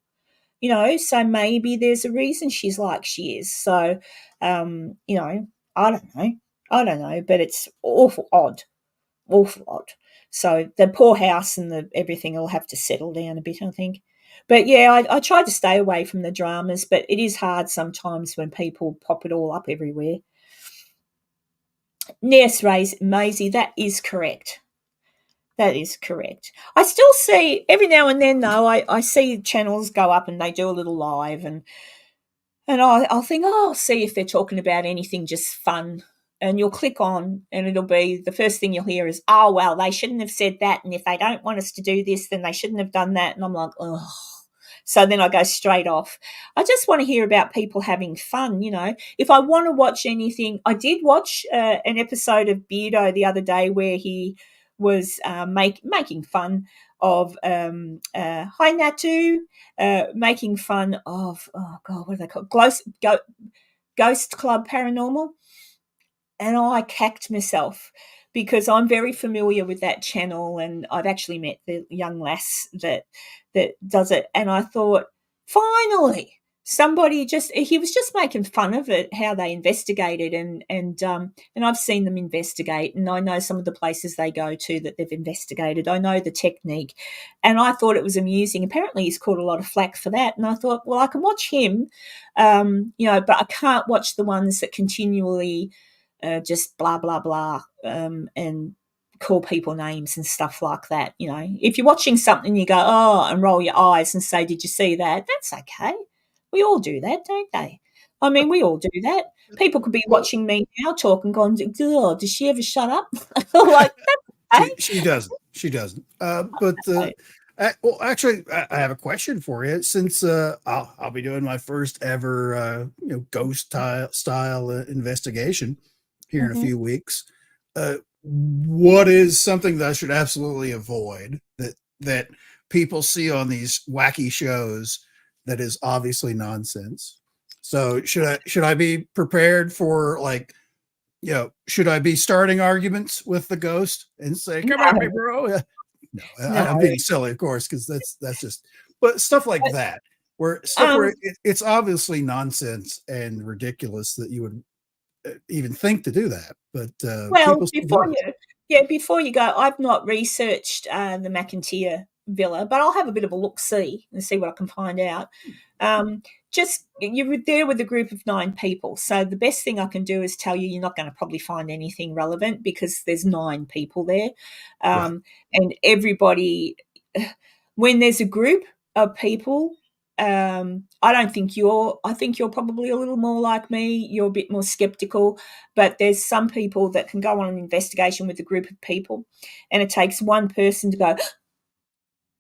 so maybe there's a reason she's like she is. So I don't know, but it's awful odd. So the poor house and the everything will have to settle down a bit, I think. But yeah, I try to stay away from the dramas, but it is hard sometimes when people pop it all up everywhere. Yes, Maisie, that is correct. That is correct. I still see, every now and then, though, I see channels go up and they do a little live, and I'll think, I'll see if they're talking about anything just fun. And you'll click on and it'll be, the first thing you'll hear is, "Oh, well, they shouldn't have said that. And if they don't want us to do this, then they shouldn't have done that." And I'm like, oh. So then I go straight off. I just want to hear about people having fun, If I want to watch anything, I did watch an episode of Beardo the other day where he was making fun of hi Natu, making fun of, oh God, what are they called? Ghost Club Paranormal. And I cacked myself because I'm very familiar with that channel, and I've actually met the young lass that does it. And I thought, finally, somebody he was just making fun of it, how they investigated, and I've seen them investigate, and I know some of the places they go to that they've investigated. I know the technique, and I thought it was amusing. Apparently he's caught a lot of flack for that, and I thought, well, I can watch him, but I can't watch the ones that continually just blah, blah, blah, and call people names and stuff like that. If you're watching something, you go, "Oh," and roll your eyes and say, "Did you see that?" That's okay. We all do that, don't they? I mean, we all do that. People could be watching me now talk and going, "Oh, does she ever shut up?" Like, that's okay. She doesn't. She doesn't. Well, actually, I have a question for you. Since I'll be doing my first ever ghost style investigation here in a few weeks. What is something that I should absolutely avoid that people see on these wacky shows that is obviously nonsense? So should I be prepared for, like, should I be starting arguments with the ghost and say, "Come at me, bro"? No, I'm being silly, of course, because that's just, but stuff like that, where it's obviously nonsense and ridiculous that you would even think to do that. But well, before you go, I've not researched the McIntyre Villa, but I'll have a bit of a look-see and see what I can find out. Just, you're there with a group of 9 people, so the best thing I can do is tell you're not going to probably find anything relevant because there's 9 people there, and everybody. When there's a group of people, I think you're probably a little more like me. You're a bit more skeptical, but there's some people that can go on an investigation with a group of people, and it takes one person to go,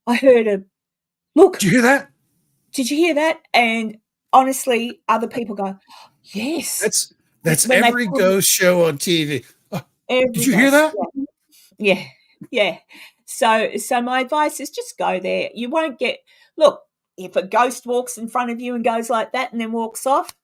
"I heard look. Did you hear that? Did you hear that?" And honestly, other people go, "Yes." That's every ghost show on TV. Did you hear that? Yeah. So my advice is just go there. You won't get, look, if a ghost walks in front of you and goes like that and then walks off,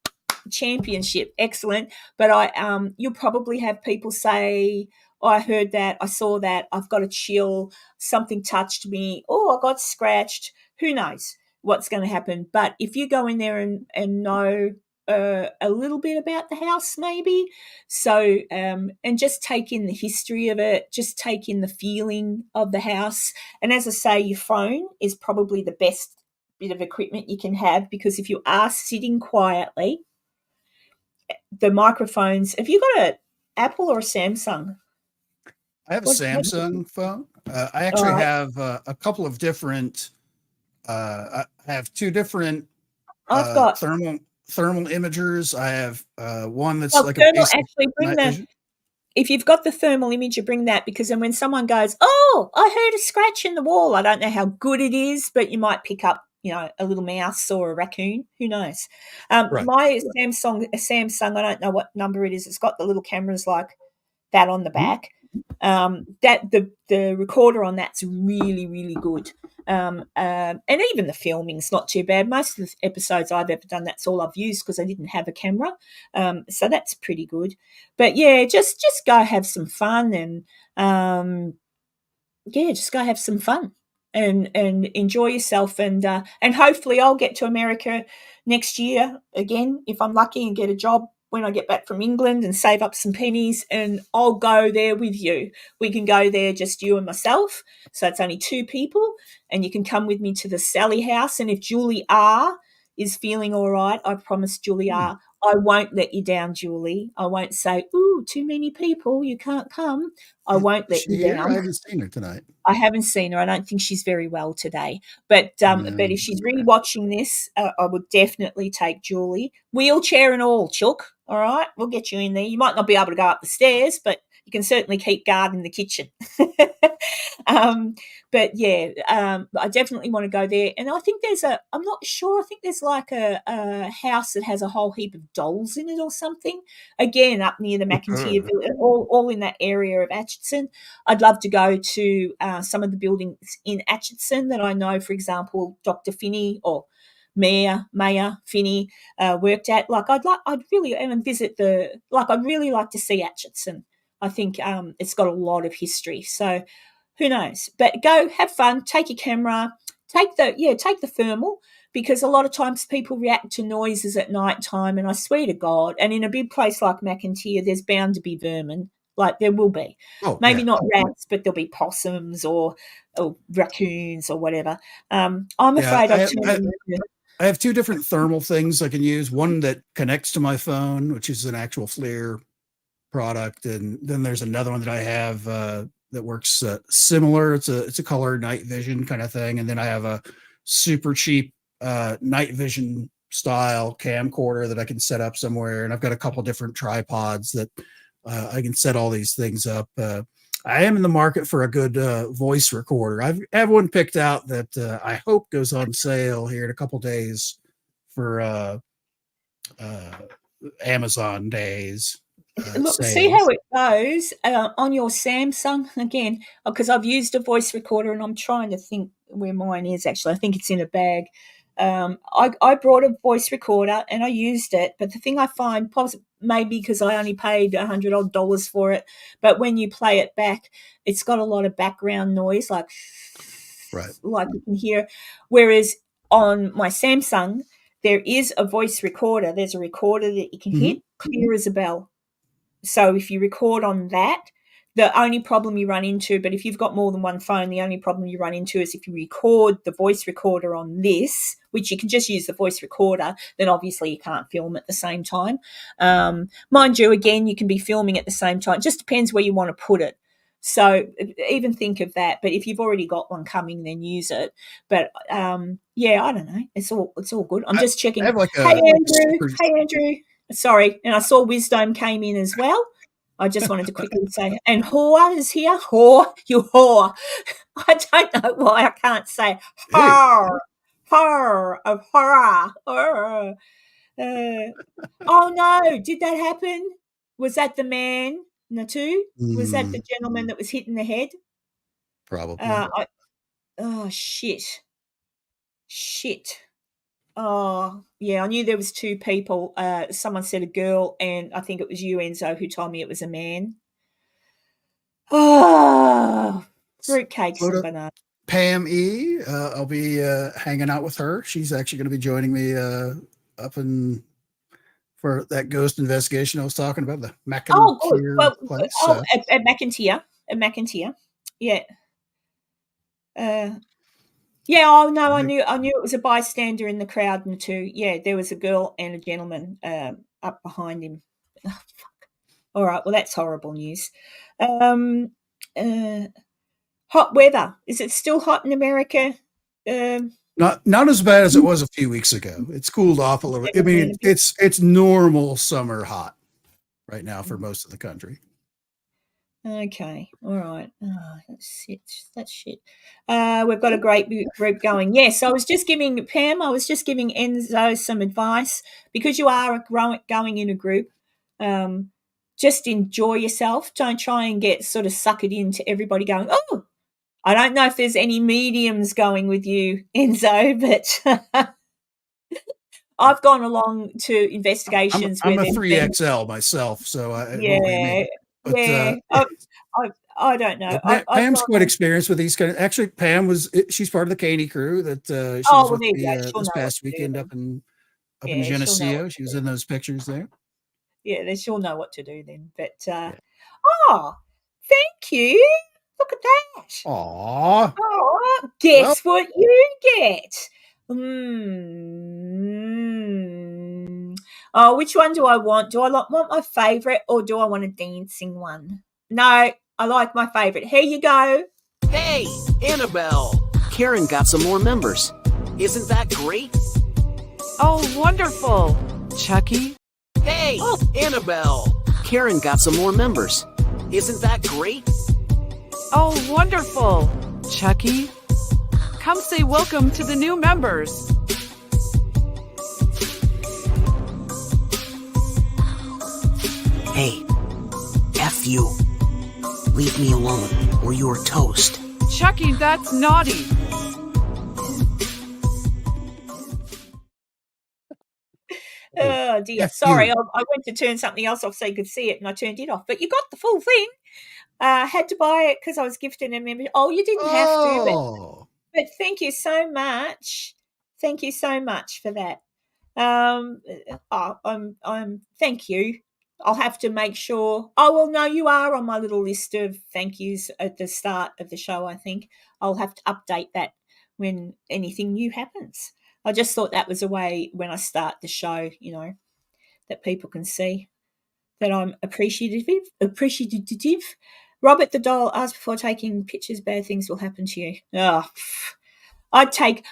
championship, excellent. But you'll probably have people say, oh, I heard that, I saw that, I've got a chill, something touched me, oh, I got scratched. Who knows what's going to happen? But if you go in there and know a little bit about the house, maybe, so and just take in the history of it, just take in the feeling of the house. And as I say, your phone is probably the best bit of equipment you can have, because if you are sitting quietly, the microphones, have you got an Apple or a Samsung? I have a What Samsung phone. I All actually right. have a couple of different. I have two different I've got thermal imagers. I have one that's well, like a thermal. basic Actually, bring night the vision. if you've got the thermal imager, bring that, because then when someone goes, "Oh, I heard a scratch in the wall," I don't know how good it is, but you might pick up, a little mouse or a raccoon. Who knows? Right. My Samsung, I don't know what number it is. It's got the little cameras like that on the back. That the recorder on that's really, really good. And even the filming's not too bad. Most of the episodes I've ever done, that's all I've used because I didn't have a camera. So that's pretty good. But yeah, just go have some fun and just go have some fun and enjoy yourself, and hopefully I'll get to America next year again if I'm lucky and get a job when I get back from England and save up some pennies, and I'll go there with you. We can go there, just you and myself, so it's only 2 people, and you can come with me to the Sally house. And if Julie R is feeling all right, I promise Julie R, I won't let you down, Julie. I won't say, ooh, too many people, you can't come. I won't let Is you she here? down. I haven't seen her tonight. I haven't seen her. I don't think she's very well today. But if she's re-watching this, I would definitely take Julie. Wheelchair and all, Chook. All right, we'll get you in there. You might not be able to go up the stairs, but you can certainly keep guard in the kitchen. But yeah, I definitely want to go there. And I think I'm not sure, I think there's like a house that has a whole heap of dolls in it or something. Again, up near the McIntyre Village, all in that area of Atchison. I'd love to go to some of the buildings in Atchison that I know, for example, Dr. Finney or Mayor Finney worked at. Like I'd really visit I'd really like to see Atchison. I think it's got a lot of history. So who knows? But go have fun. Take your camera. Take the thermal, because a lot of times people react to noises at night time, and I swear to God, and in a big place like McIntyre, there's bound to be vermin. Like there will be. Oh, Maybe yeah. not rats, but there'll be possums or raccoons or whatever. I'm afraid I have 2 different thermal things I can use. One that connects to my phone, which is an actual FLIR product, and then there's another one that I have that works similar. It's a color night vision kind of thing, and then I have a super cheap night vision style camcorder that I can set up somewhere, and I've got a couple different tripods that I can set all these things up. I am in the market for a good voice recorder. I have one picked out that I hope goes on sale here in a couple days for Amazon days. Look, see how it goes on your Samsung again, because I've used a voice recorder and I'm trying to think where mine is. Actually, I think it's in a bag. I brought a voice recorder and I used it, but the thing I find, maybe because I only paid $100 for it, but when you play it back, it's got a lot of background noise, like you can hear. Whereas on my Samsung, there is a voice recorder. There's a recorder that you can hit, clear as a bell. So if you record on that, the only problem you run into, but if you've got more than one phone, the only problem you run into is if you record the voice recorder on this, which you can just use the voice recorder, then obviously you can't film at the same time. Mind you, again, you can be filming at the same time. It just depends where you want to put it. So even think of that. But if you've already got one coming, then use it. But I don't know. It's all good. I'm just checking. Hey, Andrew. Sorry, and I saw Wisdom came in as well. I just wanted to quickly say, and Whore is here. Whore, you whore. I don't know why I can't say horror of horror. Oh no, did that happen? Was that the man, Natu? Was that the gentleman that was hit in the head? Probably. Shit. Oh, yeah, I knew there was 2 people. Someone said a girl, and I think it was you, Enzo, who told me it was a man. Oh, fruitcakes Slow and to- bananas. Pam E. I'll be hanging out with her. She's actually going to be joining me up in for that ghost investigation I was talking about, the Oh, good. McIntyre Well, place. at McIntyre. Yeah. Yeah, oh, no, I knew it was a bystander in the crowd and 2. Yeah, there was a girl and a gentleman, up behind him. Oh, fuck. Alright, well, that's horrible news. Hot weather. Is it still hot in America? Not as bad as it was a few weeks ago. It's cooled off a little bit. I mean, it's normal summer hot right now for most of the country. Okay, all right. Oh, that's it. That's shit. We've got a great group going. Yes, I was just giving Enzo some advice because you are going in a group. Just enjoy yourself. Don't try and get sort of suckered into everybody going, oh, I don't know if there's any mediums going with you, Enzo, but I've gone along to investigations I'm where a there's been 3XL myself, so I yeah, won't be me. But yeah. I don't know. I've Pam's gone quite experienced with these kind of. Actually, she's part of the Caney crew that she oh, was well, with there you me go. She'll this know what past to do weekend then. up in Yeah, she'll know Geneseo. what She to was do. in those pictures there. Yeah, then she'll know what to do then. But Yeah. oh, thank you. Look at that. Aw. Oh, guess what you get? Mm. Oh, which one do I want? Do I want my favourite or do I want a dancing one? No, I like my favourite. Here you go. Hey, Annabelle! Karen got some more members. Isn't that great? Oh, wonderful. Chucky? Hey, Annabelle! Karen got some more members. Isn't that great? Oh, wonderful. Chucky? Come say welcome to the new members. Hey, F you. Leave me alone, or you're toast. Chucky, that's naughty. Oh dear. Yes, Sorry, you. I went to turn something else off so you could see it and I turned it off. But you got the full thing. Had to buy it because I was gifted a membership. Oh, you didn't have to, but thank you so much. Thank you so much for that. Thank you. I'll have to make sure. Oh, well, no, you are on my little list of thank yous at the start of the show, I think. I'll have to update that when anything new happens. I just thought that was a way when I start the show, that people can see that I'm appreciative. Robert the doll asked before taking pictures, bad things will happen to you. Oh, I'd get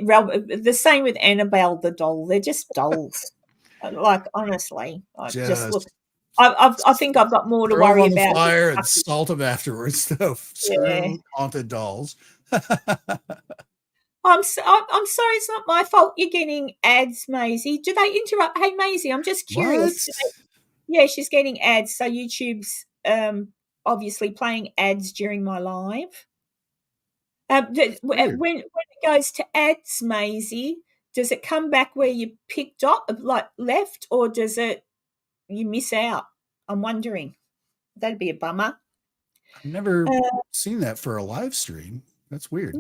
the same with Annabelle the doll. They're just dolls. Like, honestly, I just look. I think I've got more to Throw them worry on the about. fire and salt them afterwards. Though. Yeah. Screw haunted dolls. I'm sorry, it's not my fault you're getting ads, Maisie. Do they interrupt? Hey, Maisie, I'm just curious. Yeah, she's getting ads. So YouTube's obviously playing ads during my live. When it goes to ads, Maisie, does it come back where you picked up, like left, or does it you miss out? I'm wondering. That'd be a bummer. I've never seen that for a live stream. That's weird.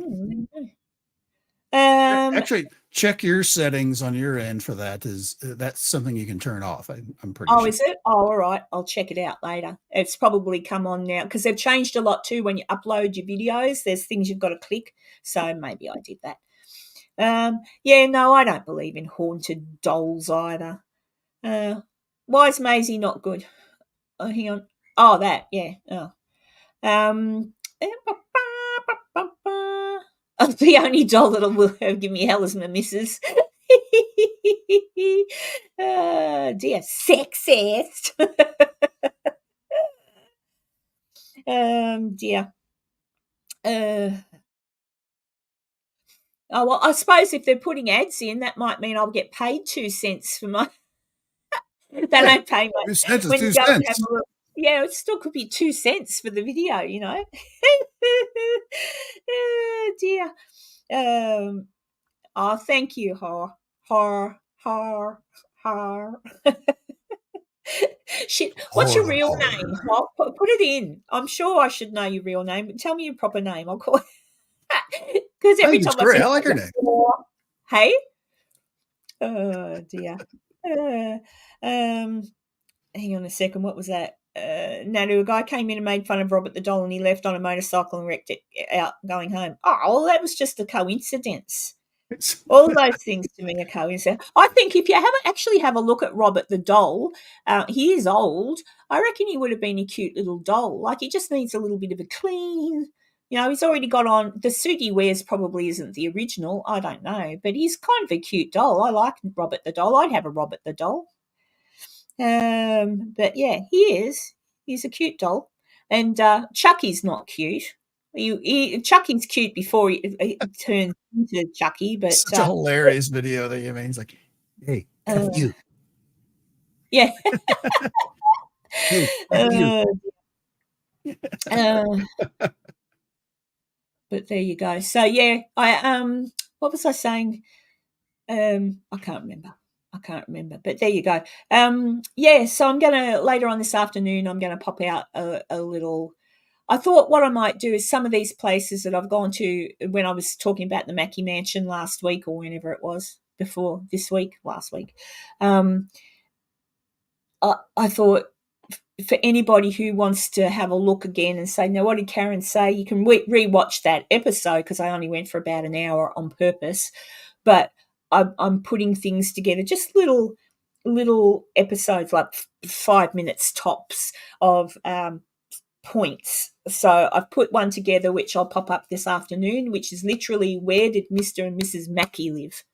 Actually, check your settings on your end for that. That's something you can turn off? I'm pretty sure. Oh, is it? Oh, all right. I'll check it out later. It's probably come on now because they've changed a lot too. When you upload your videos, there's things you've got to click. So maybe I did that. Yeah, no, I don't believe in haunted dolls either. Why is Maisie not good? Oh, hang on. Oh, that, yeah. Oh. The only doll that'll give me hell is my missus. Dear sexist. Dear. Oh, well, I suppose if they're putting ads in, that might mean I'll get paid 2 cents for my. They don't pay much. 2 cents is when 2 you go and cents. have a look. Yeah, it still could be 2 cents for the video, Oh, dear. Oh, thank you, Har. Shit, what's your real name? I'll put it in. I'm sure I should know your real name, but tell me your proper name. I'll call it. Because I every think it's time I great. see I like her name. hey? Oh dear. Hang on a second. What was that? No, a guy came in and made fun of Robert the Doll, and he left on a motorcycle and wrecked it out going home. Oh, well, that was just a coincidence. All those things to me are coincidence. I think if you actually have a look at Robert the Doll, he is old. I reckon he would have been a cute little doll. Like, he just needs a little bit of a clean. You know, he's already got on the suit he wears. Probably isn't the original. I don't know, but he's kind of a cute doll. I like Robert the Doll. I'd have a Robert the Doll. But yeah, he is. He's a cute doll, and Chucky's not cute. Chucky's cute before he turns into Chucky, but Such a hilarious video that you made. He's like, "Hey, F you." Yeah. Hey, F you. But there you go. So yeah, what was I saying? I can't remember. But there you go. Yeah, so I'm gonna later on this afternoon I'm gonna pop out a little. I thought what I might do is some of these places that I've gone to when I was talking about the Mackey Mansion last week or whenever it was before this week, last week. I thought for anybody who wants to have a look again and say, now, what did Karen say? You can re-watch that episode because I only went for about an hour on purpose. But I'm putting things together, just little episodes, like 5 minutes tops of points. So I've put one together, which I'll pop up this afternoon, which is literally where did Mr. and Mrs. Mackey live?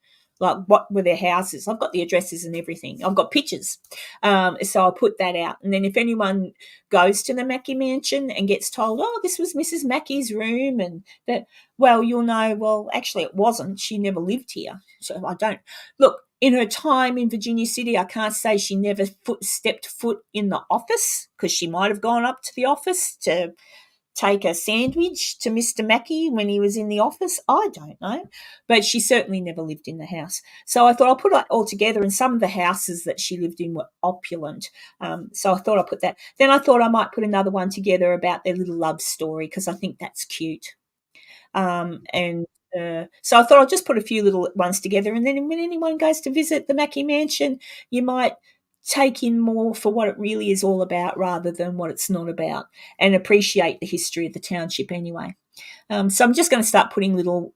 Like, what were their houses? I've got the addresses and everything. I've got pictures. So I'll put that out. And then if anyone goes to the Mackey Mansion and gets told, oh, this was Mrs. Mackey's room, and that, well, you'll know, well, actually it wasn't. She never lived here. So I don't. Look, in her time in Virginia City, I can't say she never stepped foot in the office, because she might have gone up to the office to take a sandwich to Mr. Mackey when he was in the office. I don't know. But she certainly never lived in the house. So I thought I'll put it all together, and some of the houses that she lived in were opulent. So I thought I'll put that. Then I thought I might put another one together about their little love story, because I think that's cute. So I thought I'll just put a few little ones together, and then when anyone goes to visit the Mackey Mansion, you might take in more for what it really is all about rather than what it's not about, and appreciate the history of the township anyway. So I'm just going to start putting little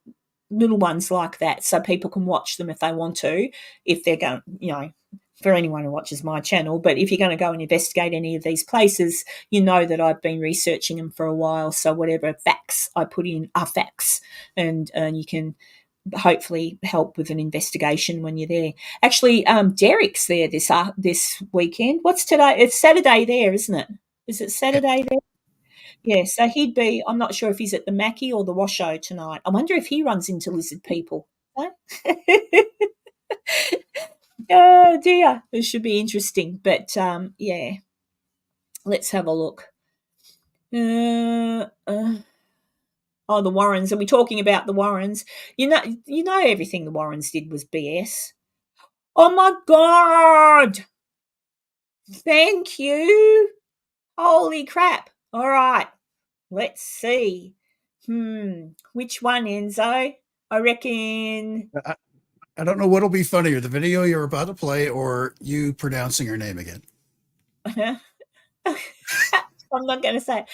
ones like that so people can watch them if they want to, if they're going, you know, for anyone who watches my channel. But if you're going to go and investigate any of these places, you know that I've been researching them for a while. So whatever facts I put in are facts, and you can hopefully help with an investigation when you're there. Actually, Derek's there this weekend. What's today? It's Saturday there, isn't it? Is it Saturday there? Yeah, so he'd be, I'm not sure if he's at the Mackey or the Washoe tonight. I wonder if he runs into lizard people. Huh? Oh dear, it should be interesting. But yeah, let's have a look. Oh, the Warrens. Are we talking about the Warrens? You know everything the Warrens did was BS. Oh my God! Thank you. Holy crap! All right, let's see. Which one, Enzo? I reckon. I don't know what'll be funnier, the video you're about to play or you pronouncing her name again. I'm not going to say.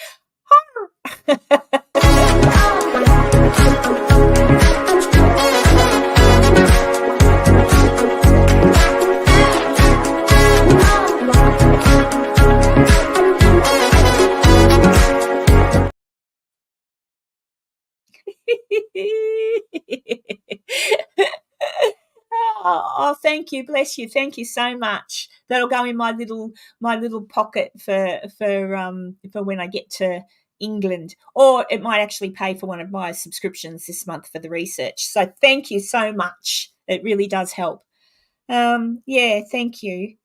Oh, thank you, bless you, thank you so much. That'll go in my little pocket for when I get to England, or it might actually pay for one of my subscriptions this month for the research. So thank you so much. It really does help. Yeah, thank you.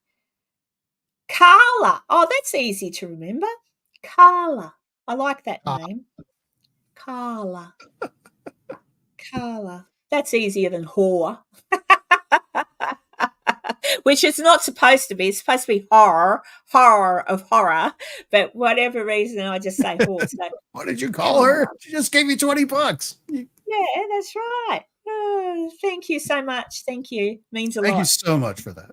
Carla. Oh, that's easy to remember. Carla. I like that name. Carla. Carla. That's easier than whore. which it's not supposed to be. It's supposed to be horror of horror. But whatever reason, I just say horse. So, What did you call her? She just gave you $20. yeah, that's right. Oh, thank you so much. Thank you. Means a Thank lot. you so much for that.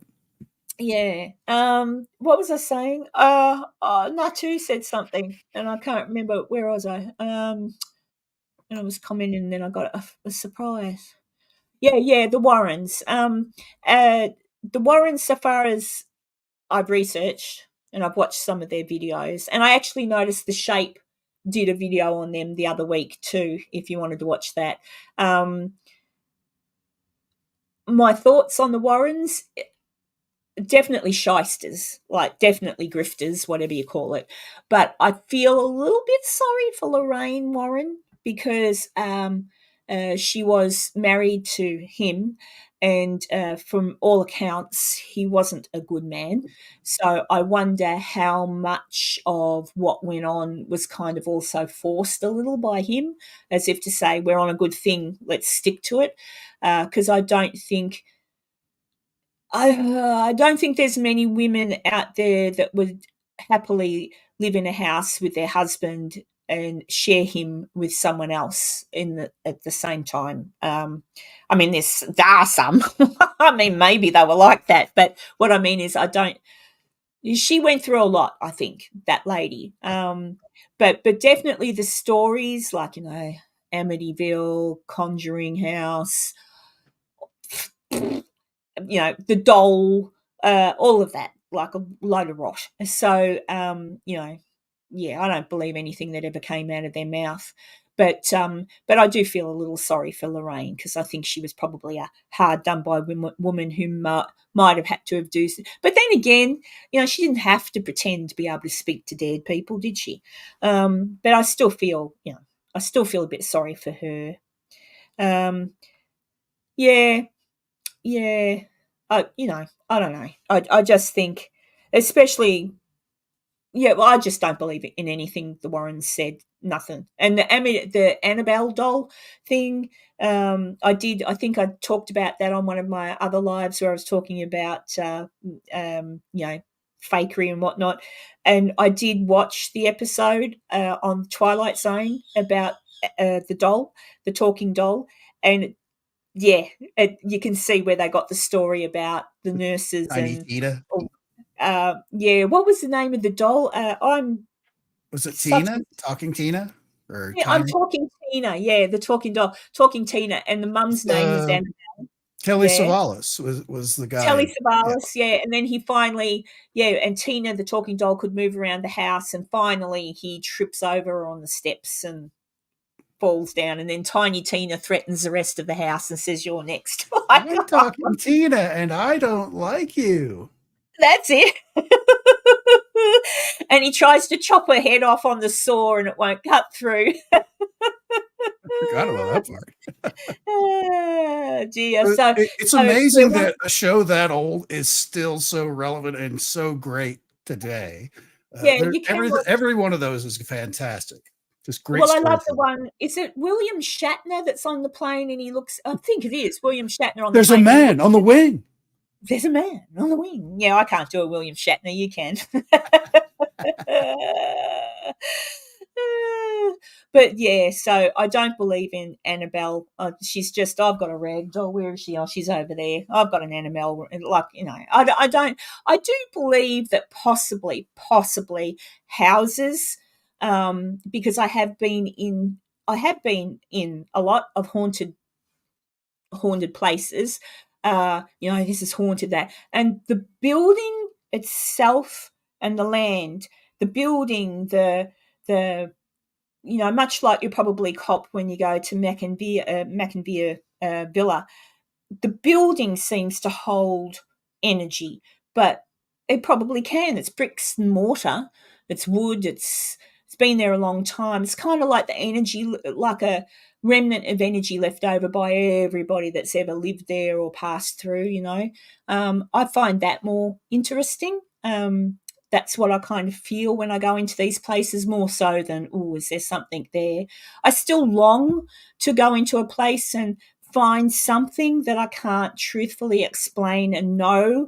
Yeah. What was I saying? Natu said something, and I can't remember. Where was I? And I was commenting, and then I got a surprise. Yeah, the Warrens. The Warrens, so far as I've researched and I've watched some of their videos, and I actually noticed The Shape did a video on them the other week too, if you wanted to watch that. My thoughts on the Warrens, definitely shysters, like definitely grifters, whatever you call it. But I feel a little bit sorry for Lorraine Warren because she was married to him, and from all accounts, he wasn't a good man. So I wonder how much of what went on was kind of also forced a little by him, as if to say, we're on a good thing, let's stick to it. Because I don't think there's many women out there that would happily live in a house with their husband and share him with someone else at the same time. I mean, there are some. I mean, maybe they were like that, but what I mean is, she went through a lot. I think that lady, but definitely the stories, like Amityville, Conjuring House, the doll, all of that, like a load of rot. So, yeah, I don't believe anything that ever came out of their mouth. But I do feel a little sorry for Lorraine, because I think she was probably a hard done by woman who might have had to have do. But then again, she didn't have to pretend to be able to speak to dead people, did she? But I still feel, a bit sorry for her. Yeah, yeah. I don't know. I just think, especially, yeah. Well, I just don't believe in anything the Warrens said. Nothing. And the Annabelle doll thing. I think I talked about that on one of my other lives where I was talking about, fakery and whatnot. And I did watch the episode on Twilight Zone about the doll, the talking doll, and yeah, you can see where they got the story about the nurses Tiny and Tina. what was the name of the doll? Was it such Tina? a, Talking Tina? Or yeah, I'm Tiny? talking Tina. Yeah, the talking doll, talking Tina, and the mum's name was Annabelle. Kelly Yeah. Savalas was the guy. Telly Savalas, yeah, and then he finally, and Tina, the talking doll, could move around the house, and finally he trips over on the steps and falls down, and then Tiny Tina threatens the rest of the house and says, "You're next." I'm talking Tina, and I don't like you. That's it. And he tries to chop her head off on the saw, and it won't cut through. I forgot about that part. Oh, dear. So it's amazing that a show that old is still so relevant and so great today. You can every one of those is fantastic. Just great. Well, I love the one. Is it William Shatner that's on the plane, and he looks? I think it is William Shatner on the plane. There's a man on the wing. There's a man on the wing. Yeah, I can't do a William Shatner. You can. But yeah, so I don't believe in Annabelle. She's just, I've got a rag doll. Where is she? Oh, she's over there. I've got an Annabelle. Like, I don't. I do believe that possibly houses, because I have been in a lot of haunted places. This is haunted, that, and the building itself and the land, the building, the much like you probably cop when you go to Mackenvia Villa, the building seems to hold energy, but it probably can. It's bricks and mortar, it's wood, it's been there a long time. It's kind of like the energy, like a remnant of energy left over by everybody that's ever lived there or passed through. I find that more interesting. That's what I kind of feel when I go into these places, more so than, is there something there? I still long to go into a place and find something that I can't truthfully explain and know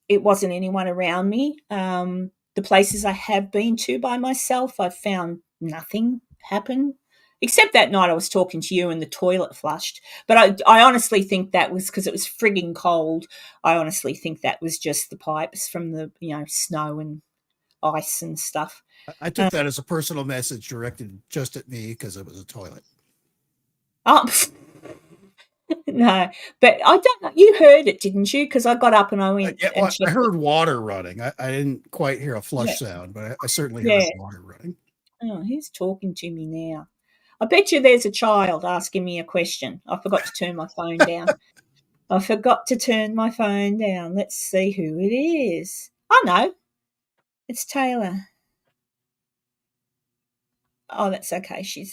it wasn't anyone around me. The places I have been to by myself, I've found nothing happen. Except that night I was talking to you and the toilet flushed. But I honestly think that was because it was frigging cold. I honestly think that was just the pipes from the, snow and ice and stuff. I took that as a personal message directed just at me because it was a toilet. Oh, no, but I don't know. You heard it, didn't you? Because I got up and I went Yeah, and well, I checked heard water running. I didn't quite hear a flush Yeah. sound, but I certainly Yeah. heard water running. Oh, who's talking to me now? I bet you there's a child asking me a question. I forgot to turn my phone down. Let's see who it is. Oh, no. It's Taylor. Oh, that's okay. She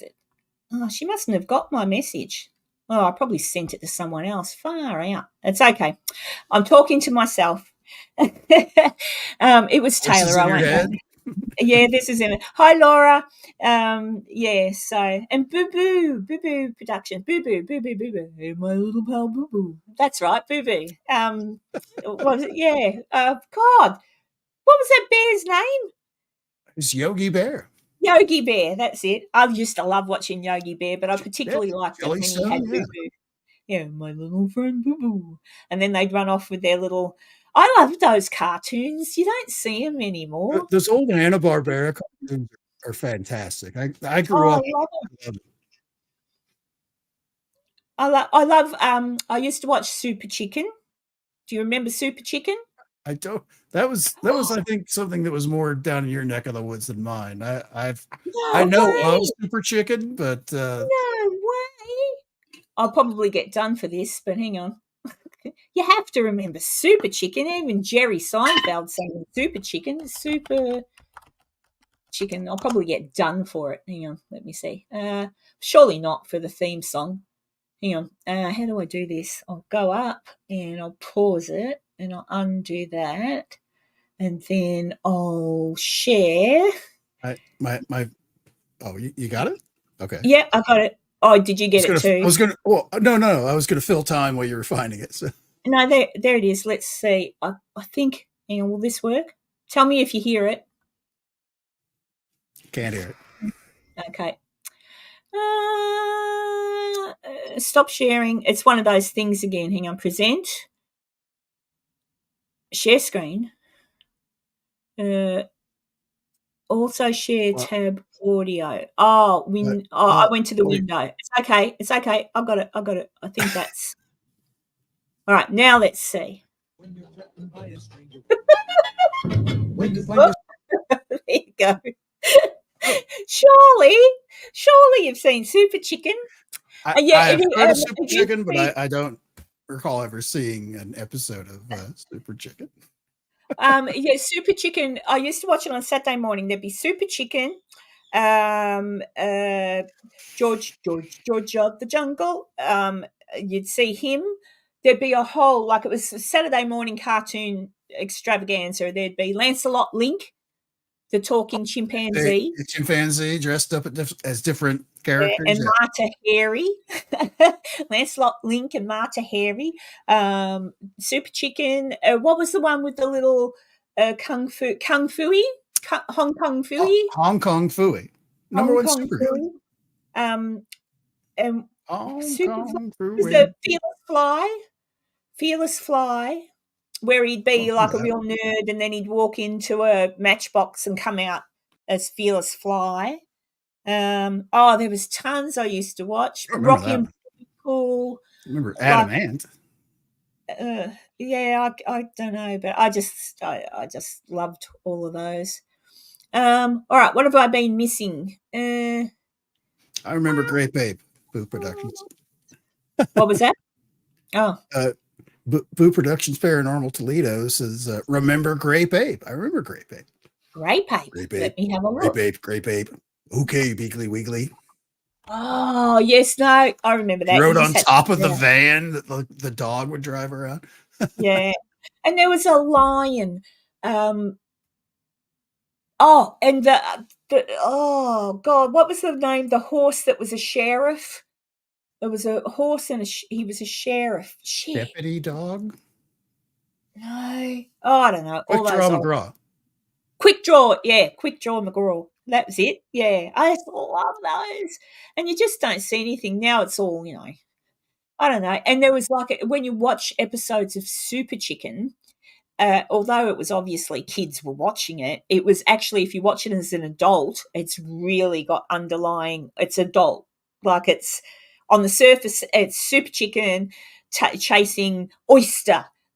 mustn't have got my message. Oh, I probably sent it to someone else. Far out. It's okay. I'm talking to myself. It was Voices Taylor. in I your won't. head? Yeah, this is it. Hi, Laura. Yeah. So and Boo Boo Production. Boo Boo. Hey, my little pal Boo Boo. That's right, Boo Boo. What was it? Yeah. God, what was that bear's name? It's Yogi Bear. Yogi Bear. That's it. I used to love watching Yogi Bear, but I particularly liked it when he had Boo Boo. Yeah, my little friend Boo Boo. And then they'd run off with their little. I love those cartoons. You don't see them anymore. Those old Hanna-Barbera cartoons are fantastic. I grew Oh, up. I love them. I love. I used to watch Super Chicken. Do you remember Super Chicken? I don't. That was I think something that was more down in your neck of the woods than mine. I know of Super Chicken, but no way. I'll probably get done for this, but hang on. You have to remember Super Chicken. Even Jerry Seinfeld sang Super Chicken. Super Chicken. I'll probably get done for it. Hang on. Let me see. Surely not for the theme song. Hang on. How do I do this? I'll go up and I'll pause it and I'll undo that. And then I'll share. You got it? Okay. Yeah, I got it. Oh, did you get it too? I was gonna. Well, no. I was gonna fill time while you were finding it. So. No, there it is. Let's see. I think. Hang on, will this work? Tell me if you hear it. Can't hear it. Okay. Stop sharing. It's one of those things again. Hang on. Present. Share screen. Also share tab audio. I went to the window. It's okay. I got it. I think that's all right. Now let's see. There you go. Surely you've seen Super Chicken. I've heard of Super Chicken, but I don't recall ever seeing an episode of Super Chicken. Yeah, Super Chicken. I used to watch it on Saturday morning. There'd be Super Chicken, George of the Jungle. You'd see him. There'd be a whole it was a Saturday morning cartoon extravaganza. There'd be Lancelot Link, the talking chimpanzee. The chimpanzee dressed up as different characters. And Marta Hairy. Lancelot Link and Marta Hairy. Super Chicken. What was the one with the little Kung Fooey? Hong Kong Fooey? Hong Kong Fooey. Number one superhero. Was the Fearless Fly, where he'd be a real nerd and then he'd walk into a matchbox and come out as Fearless Fly. There was tons I used to watch. Rocky and Cool. Remember Adam Ant? Yeah, I don't know, but I just loved all of those. All right, what have I been missing? I remember Great Babe, Boo Productions. What was that? Oh. Boo Productions Paranormal Toledo says, remember Great Babe. I remember Great Babe. Great Babe. Let me have a look. Great Babe. Okay, Beakley Wiggly. Oh, yes, no, I remember that. He rode on top of the van that the dog would drive around. Yeah. And there was a lion. And God, what was the name? The horse that was a sheriff. There was a horse and he was a sheriff. Shit. Deputy dog? No. Oh, I don't know. Quick All Draw those old McGraw. Quick Draw, yeah, Quick Draw McGraw. That was it. Yeah, I just love those. And you just don't see anything now. It's all I don't know. And there was like when you watch episodes of Super Chicken, although it was obviously kids were watching it, it was actually if you watch it as an adult, it's really got underlying. It's adult, like it's on the surface. It's Super Chicken chasing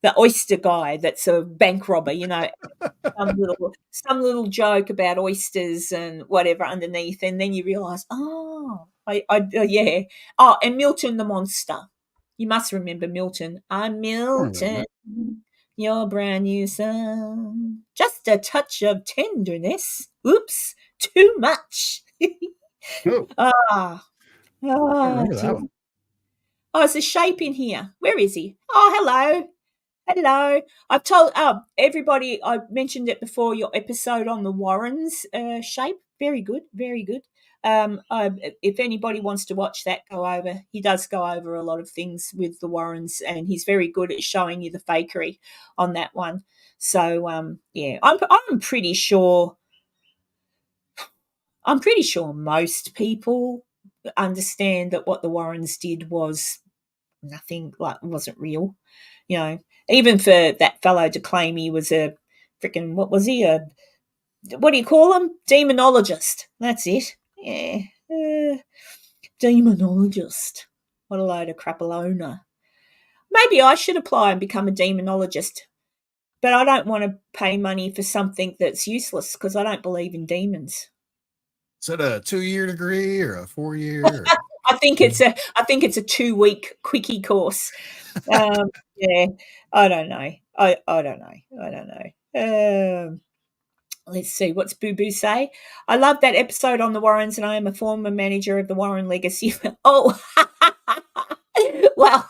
the oyster guy that's a bank robber. Some little joke about oysters and whatever underneath, and then you realise, yeah. Oh, and Milton the monster. You must remember Milton. I'm Milton, your brand new son. Just a touch of tenderness. Oops, too much. Oh, ah, I remember dear. that one. Oh, is the shape in here? Where is he? Oh, hello. Hello. I've told everybody, I mentioned it before, your episode on the Warrens shape. Very good. Very good. If anybody wants to watch that, go over. He does go over a lot of things with the Warrens, and he's very good at showing you the fakery on that one. So, yeah, I'm pretty sure most people understand that what the Warrens did was nothing, like wasn't real. Even for that fellow to claim he was a freaking, what was he? What do you call him? Demonologist. That's it. Yeah. Demonologist. What a load of crapalona. Maybe I should apply and become a demonologist, but I don't want to pay money for something that's useless because I don't believe in demons. Is it a 2-year degree or a 4-year? I think it's a 2-week quickie course. Yeah, I don't know. I don't know. Let's see. What's Boo Boo say? I love that episode on the Warrens, and I am a former manager of the Warren Legacy. Oh, well,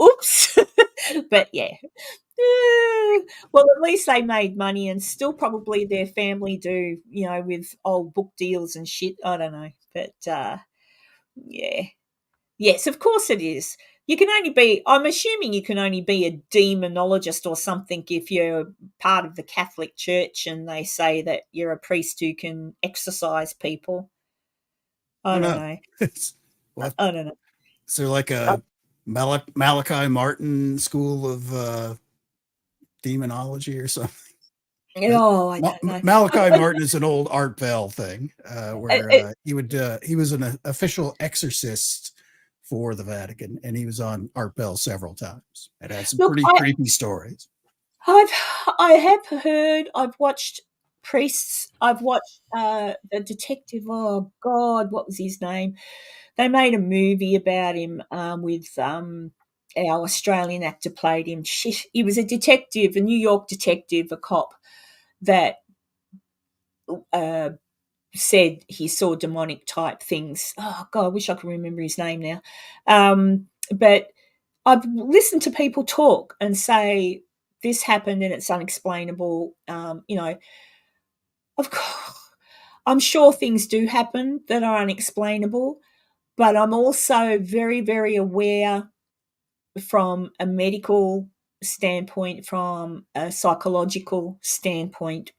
oops. But yeah. Well, at least they made money, and still probably their family do, with old book deals and shit. I don't know. But yeah. Yes, of course it is. I'm assuming you can only be a demonologist or something if you're part of the Catholic Church and they say that you're a priest who can exorcise people. I don't know. I don't know. Is there like a Malachi Martin school of demonology or something? Oh, I don't know. Malachi Martin is an old Art Bell thing where he was an official exorcist for the Vatican, and he was on Art Bell several times. It had some pretty creepy stories. I have heard. I've watched priests. I've watched the detective. Oh God, what was his name? They made a movie about him with our Australian actor played him. Shit, he was a detective, a New York detective, a cop that said he saw demonic type things. Oh God, I wish I could remember his name now. But I've listened to people talk and say this happened and it's unexplainable. Of course, I'm sure things do happen that are unexplainable, but I'm also very, very aware from a medical standpoint, from a psychological standpoint,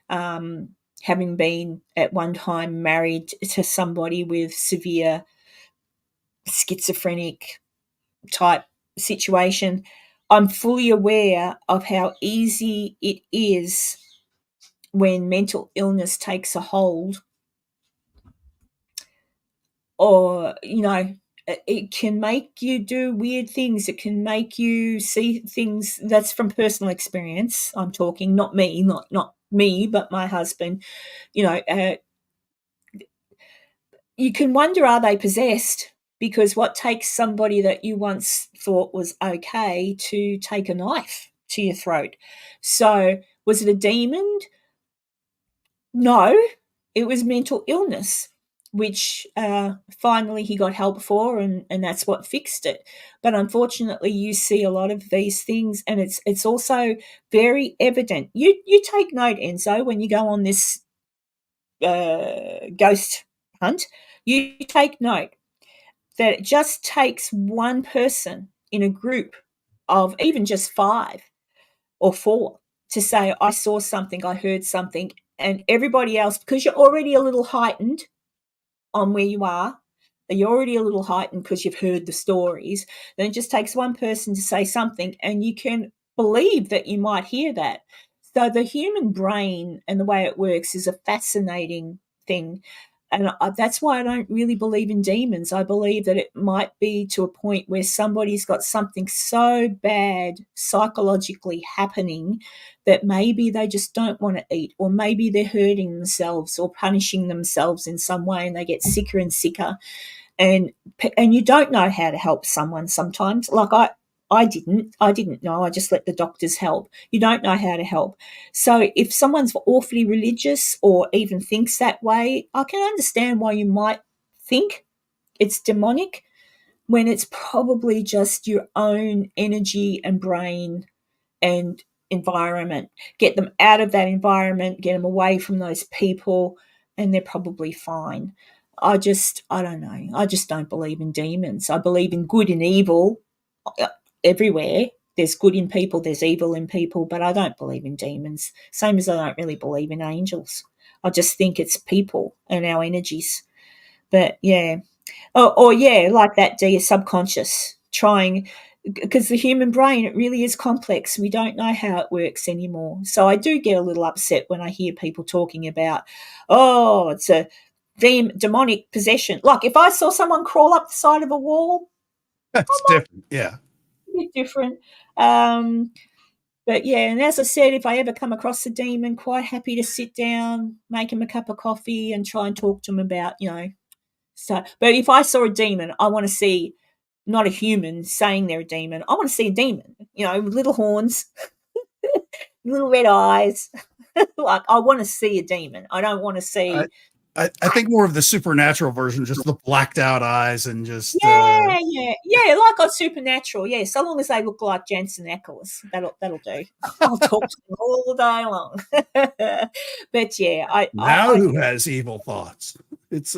having been at one time married to somebody with severe schizophrenic type situation, I'm fully aware of how easy it is when mental illness takes a hold, or, it can make you do weird things. It can make you see things. That's from personal experience. I'm talking, not me, not me, but my husband. You can wonder, are they possessed? Because what takes somebody that you once thought was okay to take a knife to your throat? So was it a demon? No, it was mental illness, which finally he got help for, and that's what fixed it. But unfortunately, you see a lot of these things, and it's also very evident. You take note, Enzo, when you go on this ghost hunt, you take note that it just takes one person in a group of even just 5 or 4 to say, I saw something, I heard something, and everybody else, because you're already a little heightened on where you are, you're already a little heightened because you've heard the stories, then it just takes one person to say something and you can believe that you might hear that. So the human brain and the way it works is a fascinating thing. And that's why I don't really believe in demons. I believe that it might be to a point where somebody's got something so bad psychologically happening that maybe they just don't want to eat, or maybe they're hurting themselves or punishing themselves in some way, and they get sicker and sicker. And you don't know how to help someone sometimes. Like I didn't know. I just let the doctors help. You don't know how to help. So if someone's awfully religious or even thinks that way, I can understand why you might think it's demonic when it's probably just your own energy and brain and environment. Get them out of that environment, get them away from those people, and they're probably fine. I don't know. I just don't believe in demons. I believe in good and evil everywhere. There's good in people, there's evil in people, but I don't believe in demons. Same as I don't really believe in angels. I just think it's people and our energies. But yeah. Or yeah, like that subconscious trying, because the human brain, it really is complex. We don't know how it works anymore. So I do get a little upset when I hear people talking about, oh, it's a demonic possession. Like if I saw someone crawl up the side of a wall, That's different. Yeah. a bit different. But yeah, and as I said, if I ever come across a demon, quite happy to sit down, make him a cup of coffee and try and talk to him about, so, but if I saw a demon, I want to see not a human saying they're a demon. I want to see a demon, with little horns, little red eyes. Like I want to see a demon. I don't want to see. I think more of the supernatural version, just the blacked out eyes and just yeah, like on Supernatural. Yeah, so long as they look like Jensen Ackles, that'll do. I'll talk to them all day long. But yeah, who has evil thoughts? It's.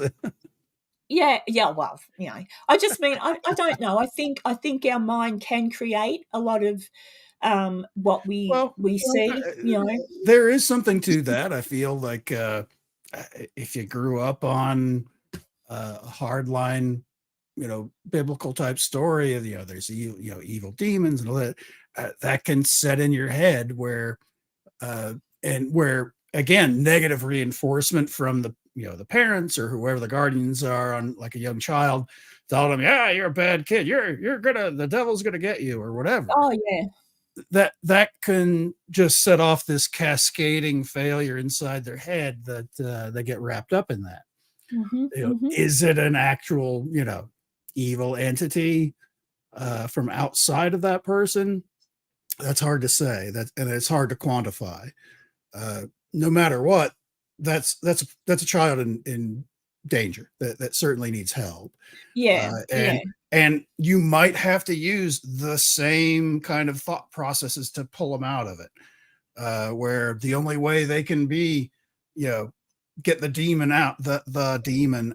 Yeah. Well, I just mean I don't know. I think our mind can create a lot of what we see. There is something to that. I feel like if you grew up on a hardline, biblical type story of there's evil demons and all that, that can set in your head where again negative reinforcement from the the parents or whoever the guardians are on like a young child telling them, yeah, you're a bad kid, the devil's gonna get you or whatever. Oh yeah. That can just set off this cascading failure inside their head that they get wrapped up in that. Is it an actual evil entity from outside of that person? That's hard to say, and it's hard to quantify. No matter what, that's a child in danger that certainly needs help. And you might have to use the same kind of thought processes to pull them out of it, where the only way they can be get the demon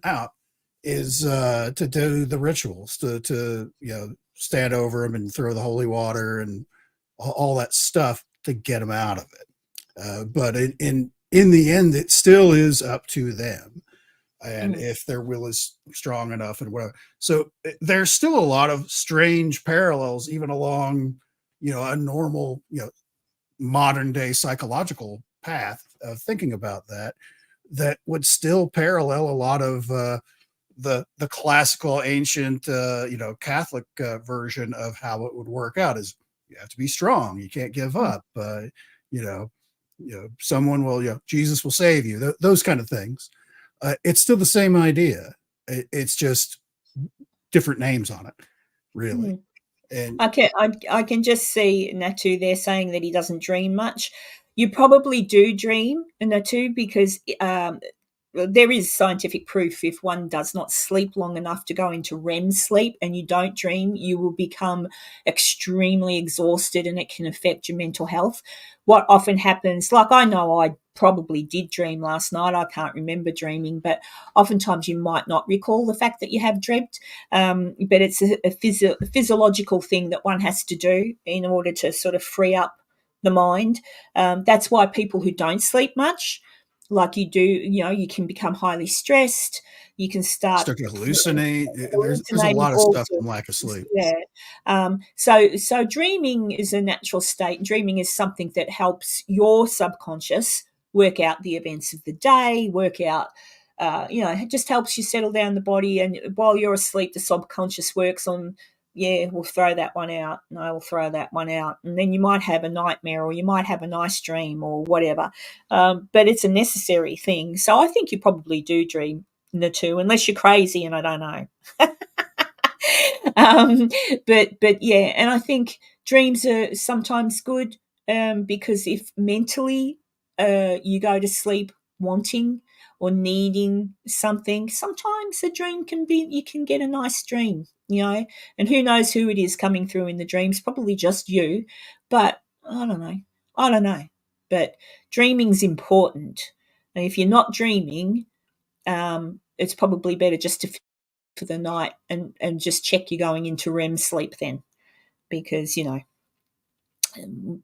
out is to do the rituals, to stand over them and throw the holy water and all that stuff to get them out of it. But in the end, it still is up to them, and if their will is strong enough and whatever. So there's still a lot of strange parallels, even along a normal modern day psychological path of thinking about that would still parallel a lot of the classical ancient Catholic version of how it would work out. Is you have to be strong, you can't give up, someone will, Jesus will save you, those kind of things. It's still the same idea. It's just different names on it, really. And I can just see Natu there saying that he doesn't dream much. You probably do dream, Natu, because there is scientific proof if one does not sleep long enough to go into REM sleep and you don't dream, you will become extremely exhausted and it can affect your mental health. What often happens, like I know I probably did dream last night. I can't remember dreaming, but oftentimes you might not recall the fact that you have dreamt. But it's a physiological thing that one has to do in order to sort of free up the mind. That's why people who don't sleep much, like you do, you can become highly stressed. You can start to hallucinate. There's a hallucinating lot of all stuff sorts from lack of sleep. Yeah. So dreaming is a natural state. Dreaming is something that helps your subconscious work out the events of the day, work out, it just helps you settle down the body. And while you're asleep, the subconscious works on, we'll throw that one out. No, we'll throw that one out. And then you might have a nightmare, or you might have a nice dream, or whatever. But it's a necessary thing. So I think you probably do dream the two, unless you're crazy, and I don't know. But yeah, and I think dreams are sometimes good, because if mentally you go to sleep wanting or needing something, sometimes a dream can be, you can get a nice dream, and who knows who it is coming through in the dreams, probably just you, but I don't know. But dreaming's important, and if you're not dreaming, it's probably better just to for the night and just check you're going into REM sleep then, because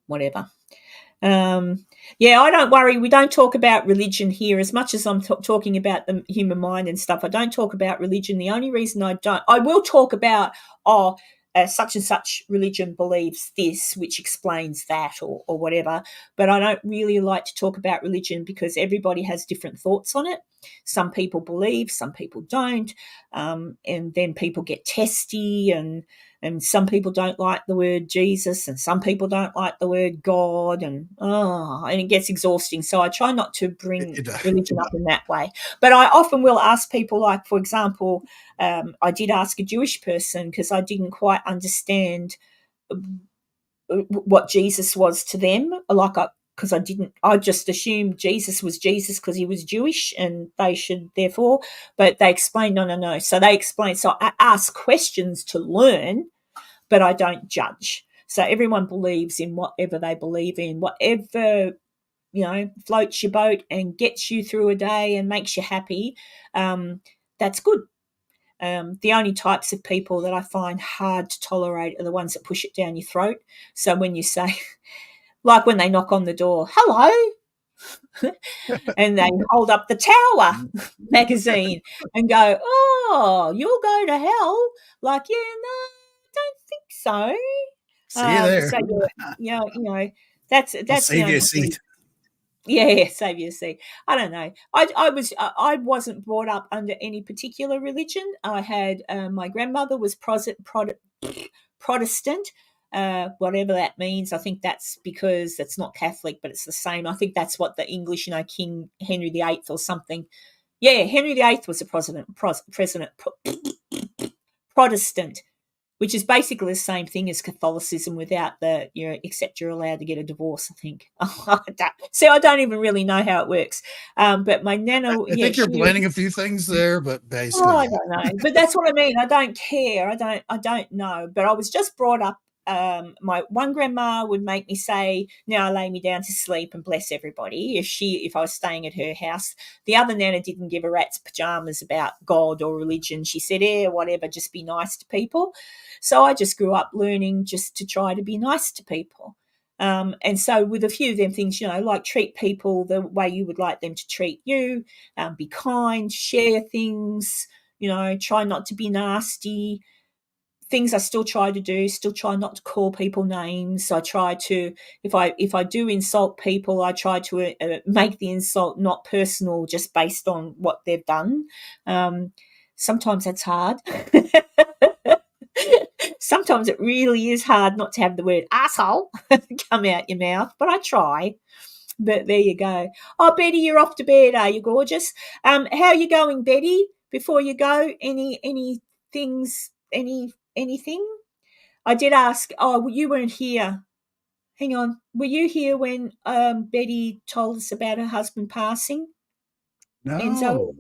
whatever. I don't worry. We don't talk about religion here as much as I'm talking about the human mind and stuff. I don't talk about religion. The only reason I will talk about, such and such religion believes this, which explains that, or whatever. But I don't really like to talk about religion because everybody has different thoughts on it. Some people believe, some people don't. And then people get testy, and some people don't like the word Jesus, and some people don't like the word God, and it gets exhausting. So I try not to bring religion up in that way. But I often will ask people, like, for example, I did ask a Jewish person because I didn't quite understand what Jesus was to them. Because I just assumed Jesus was Jesus because he was Jewish and they should therefore, but they explained, no. So they explained. So I ask questions to learn, but I don't judge. So everyone believes in whatever they believe in, whatever, floats your boat and gets you through a day and makes you happy. That's good. The only types of people that I find hard to tolerate are the ones that push it down your throat. So when you say, like when they knock on the door, hello, and they hold up the Tower magazine and go, oh, you'll go to hell. Like, yeah, no, I don't think so. See you there. So, that's save the only you a seat. thing. Yeah, save you a seat. I don't know. I wasn't brought up under any particular religion. I had my grandmother was Protestant, whatever that means. I think that's because it's not Catholic, but it's the same. I think that's what the English, King Henry VIII or something. Yeah, Henry VIII was a Protestant, which is basically the same thing as Catholicism without the, except you're allowed to get a divorce, I think. So I don't even really know how it works. But my nana... I think you're blending a few things there, but basically... I don't know. But that's what I mean. I don't care. I don't know. But I was just brought up, my one grandma would make me say, now lay me down to sleep and bless everybody if I was staying at her house. The other nana didn't give a rat's pajamas about God or religion. She said, whatever, just be nice to people. So I just grew up learning just to try to be nice to people. And so with a few of them things, like treat people the way you would like them to treat you, be kind, share things, try not to be nasty. Things I still try to do, still try not to call people names. I try to, if I do insult people, I try to make the insult not personal, just based on what they've done. Sometimes that's hard. Sometimes it really is hard not to have the word asshole come out your mouth, but I try. But there you go. Oh, Betty, you're off to bed, are you, gorgeous? How are you going, Betty? Before you go, any things, anything? I did ask. Oh, you weren't here. Hang on. Were you here when Betty told us about her husband passing? No. Enzo?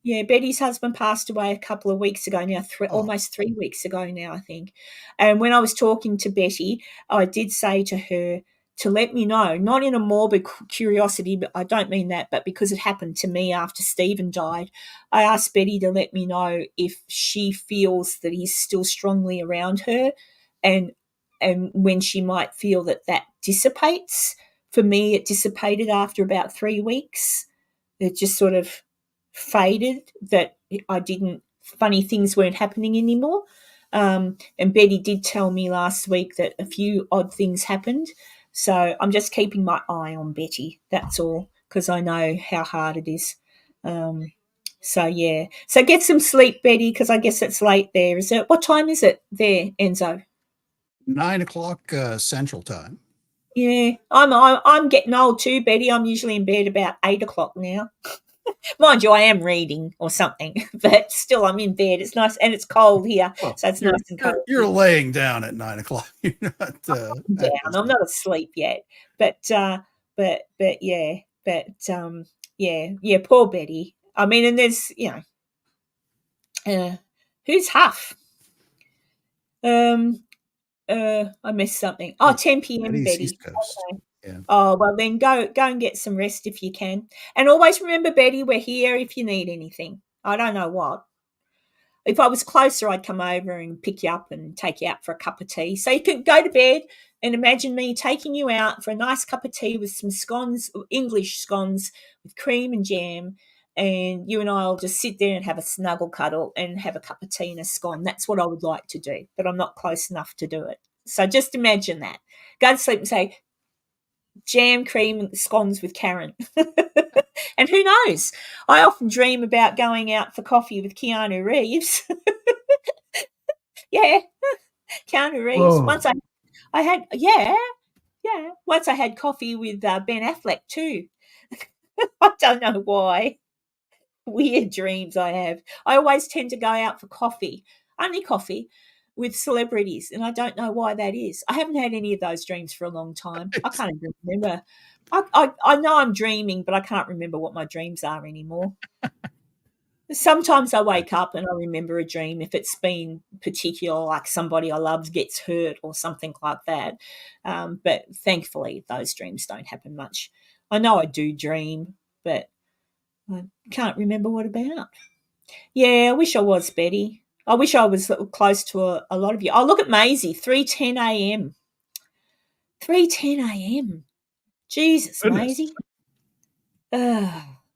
Yeah, Betty's husband passed away a couple of weeks ago now, almost 3 weeks ago now, I think. And when I was talking to Betty, I did say to her to let me know, not in a morbid curiosity, but I don't mean that, but because it happened to me after Stephen died. I asked Betty to let me know if she feels that he's still strongly around her, and when she might feel that dissipates. For me, it dissipated after about 3 weeks. It just sort of faded, that funny things weren't happening anymore. And Betty did tell me last week that a few odd things happened. So I'm just keeping my eye on Betty, that's all, because I know how hard it is. So, yeah. So get some sleep, Betty, because I guess it's late there. Is it? What time is it there, Enzo? 9 o'clock Central Time. Yeah, I'm getting old too, Betty. I'm usually in bed about 8 o'clock now. Mind you, I am reading or something, but still I'm in bed. It's nice, and it's cold here, so it's nice and cold. You're laying down at 9 o'clock. You're not down. I'm not asleep yet, but yeah, poor Betty. I mean, and there's who's Huff? I missed something. Oh, 10 p.m. Betty. East Coast. Okay. Yeah. Oh, well then go and get some rest if you can. And always remember, Betty, we're here if you need anything. I don't know what. If I was closer, I'd come over and pick you up and take you out for a cup of tea. So you could go to bed and imagine me taking you out for a nice cup of tea with some scones, English scones with cream and jam, and you and I will just sit there and have a snuggle cuddle and have a cup of tea and a scone. That's what I would like to do, but I'm not close enough to do it. So just imagine that. Go to sleep and say, jam, cream, scones with Karen. And who knows? I often dream about going out for coffee with Keanu Reeves. Yeah, Keanu Reeves. Whoa. Once I had, once I had coffee with Ben Affleck too. I don't know why. Weird dreams I have. I always tend to go out for coffee, only coffee, with celebrities, and I don't know why that is. I haven't had any of those dreams for a long time. I can't even remember. I know I'm dreaming, but I can't remember what my dreams are anymore. Sometimes I wake up and I remember a dream if it's been particular, like somebody I love gets hurt or something like that. But thankfully, those dreams don't happen much. I know I do dream, but I can't remember what about. Yeah, I wish I was, Betty. I wish I was close to a lot of you. Oh, look at Maisie, 3:10 a.m. 3:10 a.m. Jesus, Goodness. Maisie.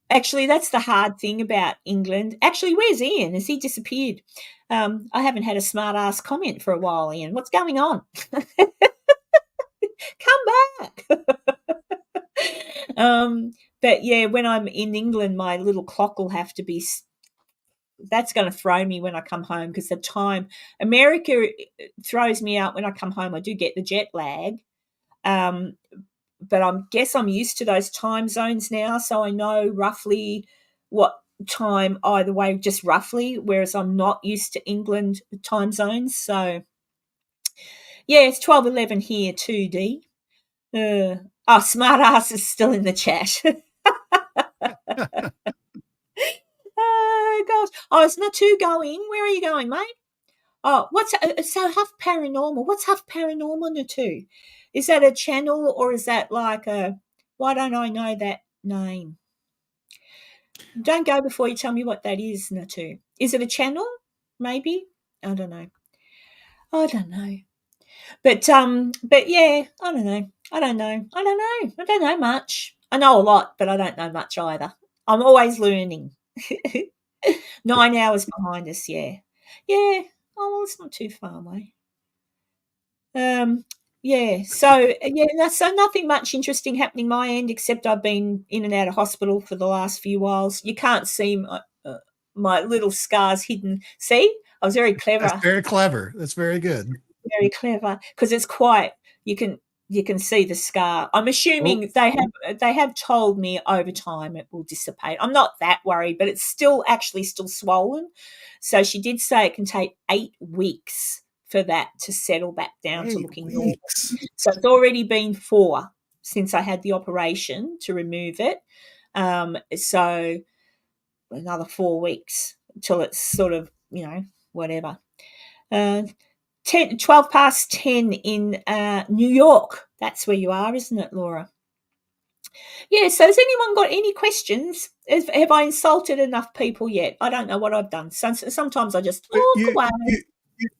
Actually, that's the hard thing about England. Actually, where's Ian? Has he disappeared? I haven't had a smart-ass comment for a while, Ian. What's going on? Come back. But, yeah, when I'm in England, my little clock will have to be that's going to throw me when I come home because the time America throws me out when I come home. I do get the jet lag. But I guess I'm used to those time zones now, so I know roughly what time either way, just roughly, whereas I'm not used to England time zones. So, yeah, it's 12:11 here too, D. Smart ass is still in the chat. Oh, gosh. Oh, is Natu going? Where are you going, mate? Oh, so Huff Paranormal? What's Huff Paranormal, Natu? Is that a channel or is that like why don't I know that name? Don't go before you tell me what that is, Natu. Is it a channel? Maybe? I don't know. But yeah, I don't know. I don't know much. I know a lot, but I don't know much either. I'm always learning. 9 hours behind us, yeah. Yeah. Oh, well, it's not too far away. So nothing much interesting happening my end except I've been in and out of hospital for the last few whiles. You can't see my little scars hidden. See, I was very clever. That's very clever. That's very good. Very clever because it's quite. You can see the scar. I'm assuming they have told me over time it will dissipate. I'm not that worried, but it's still swollen. So she did say it can take 8 weeks for that to settle back down to looking normal. So it's already been 4 since I had the operation to remove it. So another 4 weeks till it's sort of, whatever. 12 past 10 in New York. That's where you are, isn't it, Laura? Yeah, so has anyone got any questions? Have I insulted enough people yet? I don't know what I've done. Sometimes I just talk away.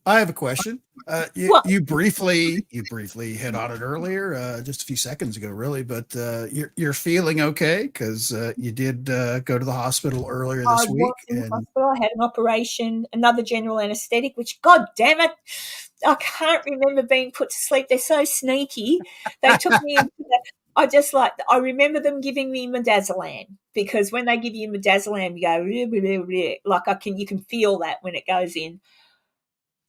I have a question. What? You briefly hit on it earlier, just a few seconds ago, really. But you're feeling okay because you did go to the hospital earlier I this week. was in the hospital. I had an operation, another general anaesthetic, which, God damn it, I can't remember being put to sleep. They're so sneaky. They took me into that. I remember them giving me midazolam, because when they give you midazolam, you go, bleh, bleh, bleh, like you can feel that when it goes in.